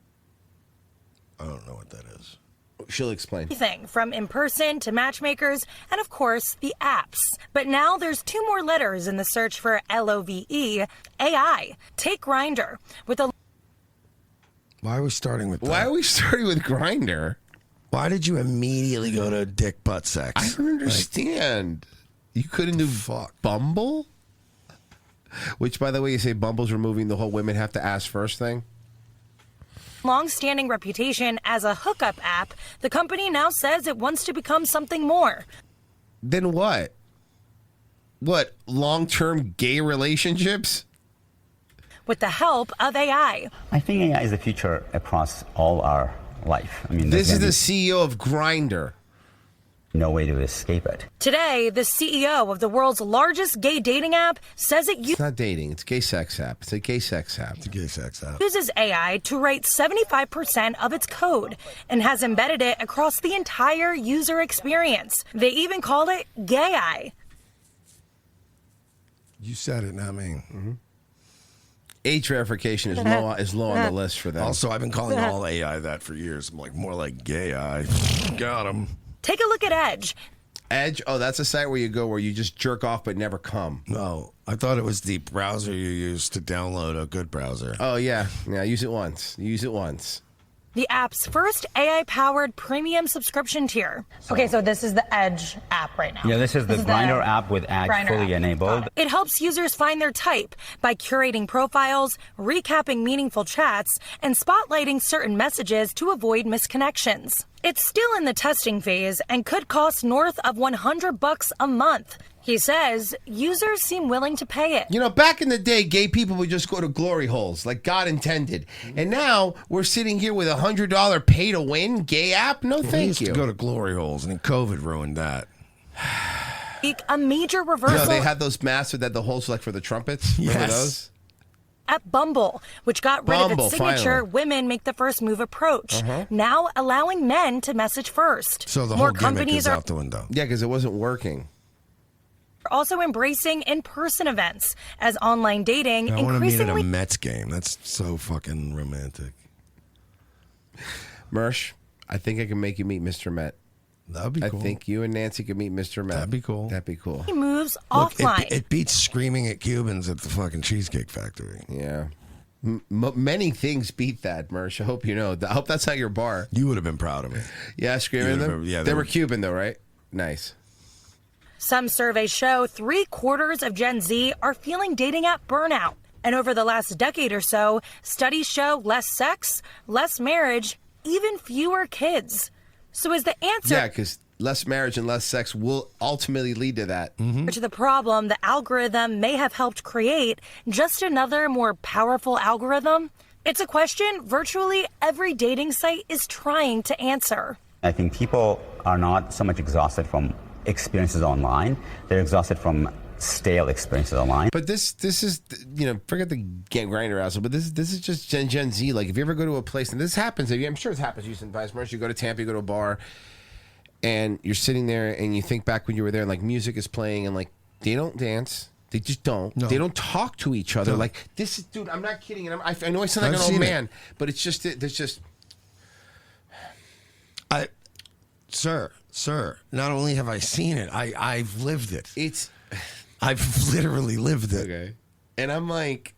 I don't know what that is. She'll explain. Everything from in person to matchmakers and, of course, the apps. But now there's 2 more letters in the search for LOVE, AI. Take Grindr. With a. Why are we starting with that? Why are we starting with Grindr? Why did you immediately go to dick butt sex? I don't understand. You couldn't do Bumble? Which, by the way, you say Bumble's removing the whole women have to ask first thing? Long-standing reputation as a hookup app, the company now says it wants to become something more. Then what? What, long-term gay relationships? With the help of AI. I think AI is the future across all our life. I mean, this is the CEO of Grindr. No way to escape it. Today, the CEO of the world's largest gay dating app says It's not dating. It's a gay sex app. It's a gay sex app. It's a gay sex app. uses AI to write 75% of its code and has embedded it across the entire user experience. They even call it Gay-I. You said it, not me. Mm-hmm. Age verification is low on the list for them. Also, I've been calling all AI that for years. I'm like, more like gay eye. Got him. Take a look at Edge. Edge? Oh, that's a site where you go where you just jerk off but never come. No, I thought it was the browser you use to download a good browser. Oh, yeah. Yeah, use it once. Use it once. The app's first AI-powered premium subscription tier. Okay, so this is the Edge app right now. Yeah, this is the Grindr app with Edge Grindr fully app. enabled. It helps users find their type by curating profiles, recapping meaningful chats, and spotlighting certain messages to avoid misconnections. It's still in the testing phase and could cost north of $100 a month. He says users seem willing to pay it. You know, back in the day, gay people would just go to glory holes like God intended. And now we're sitting here with $100 pay to win gay app? No, We thank used you. to go to glory holes, and then COVID ruined that. A major reversal. No, they had those masks that the holes were like for the trumpets. Remember Yes. those? At Bumble, which got rid of Bumble, its signature finally. women make the first move approach, Uh-huh. now allowing men to message first. So the More whole gimmick companies is are out the window. Yeah, because it wasn't working. also embracing in-person events as online dating I want to meet at a increasingly. Mets game. That's so fucking romantic. Mersh, I think I can make you meet Mr. Met. That'd be cool. I think you and Nancy could meet Mr. Met. That'd be cool. That'd be cool. Moves Look, offline. it beats screaming at Cubans at the fucking Cheesecake Factory. Yeah. Many things beat that, Mersh. I hope you know. I hope that's not your bar. You would have been proud of me. Yeah, screaming them? Yeah, they were Cuban, though, right? Nice. Some surveys show 3/4 of Gen Z are feeling dating app burnout. And over the last decade or so, studies show less sex, less marriage, even fewer kids. So is the answer... Yeah, because less marriage and less sex will ultimately lead to that. To the problem the algorithm may have helped create, just another more powerful algorithm? It's a question virtually every dating site is trying to answer. I think people are not so much exhausted from experiences online. They're exhausted from stale experiences online. But this is, forget the grinder asshole, but this is just Gen Z. Like, if you ever go to a place, and this happens, I'm sure it happens to you and vice versa. You go to Tampa, you go to a bar, and you're sitting there, and you think back when you were there, and, like, music is playing, and, like, they don't dance. They just don't. No. They don't talk to each other. No. Like, this is, dude, I'm not kidding. And I know I sound like an old man, but it's just, there's just... Sir, not only have I seen it, I've lived it. I've literally lived it. Okay. And I'm like,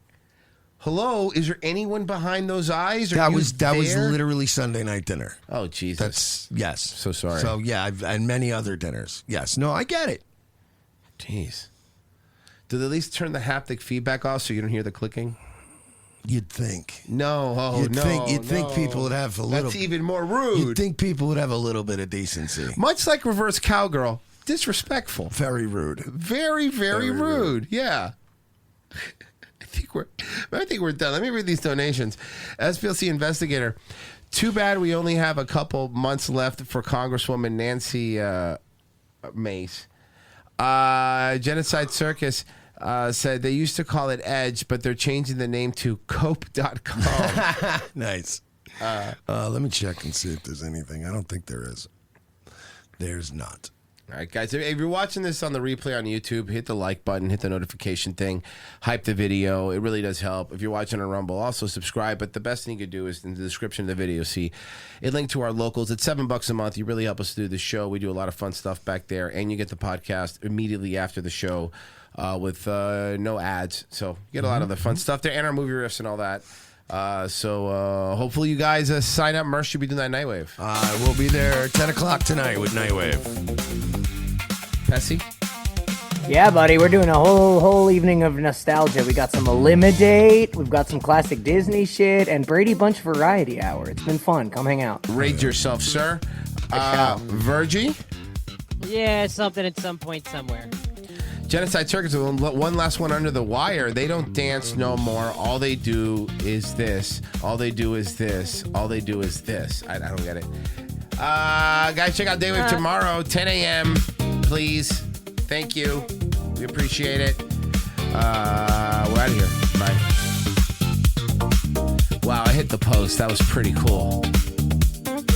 hello, is there anyone behind those eyes? That was literally Sunday night dinner. Oh, Jesus. Yes. So sorry. So, yeah, and many other dinners. Yes. No, I get it. Jeez. Do they at least turn the haptic feedback off so you don't hear the clicking? You'd think. No. You'd think people would have a little... That's even more rude. You'd think people would have a little bit of decency. Much like reverse cowgirl. Disrespectful. Very rude. Very, very rude. Yeah. I think we're done. Let me read these donations. SPLC investigator. Too bad we only have a couple months left for Congresswoman Nancy Mace. Genocide Circus said they used to call it Edge, but they're changing the name to Cope.com. Nice. Let me check and see if there's anything. I don't think there is. There's not. All right, guys, if you're watching this on the replay on YouTube, hit the like button, hit the notification thing, hype the video. It really does help. If you're watching on Rumble, also subscribe. But the best thing you could do is in the description of the video, see a link to our locals. It's $7 a month. You really help us do the show. We do a lot of fun stuff back there. And you get the podcast immediately after the show with no ads. So you get a lot of the fun stuff there and our movie riffs and all that. So hopefully you guys sign up. Mersh should be doing that Nightwave. We'll be there 10 o'clock tonight with Nightwave. Pessy? Yeah, buddy, we're doing a whole evening of nostalgia. We got some Eliminate, we've got some classic Disney shit, and Brady Bunch Variety Hour. It's been fun. Come hang out. Rate yourself, sir. Virgie? Yeah, something at some point somewhere. Genocide Circus, one last one under the wire. They don't dance no more. All they do is this. All they do is this. All they do is this. I don't get it. Guys, check out Daywave tomorrow, 10 a.m. Please. Thank you. We appreciate it. We're out of here. Bye. Wow, I hit the post. That was pretty cool.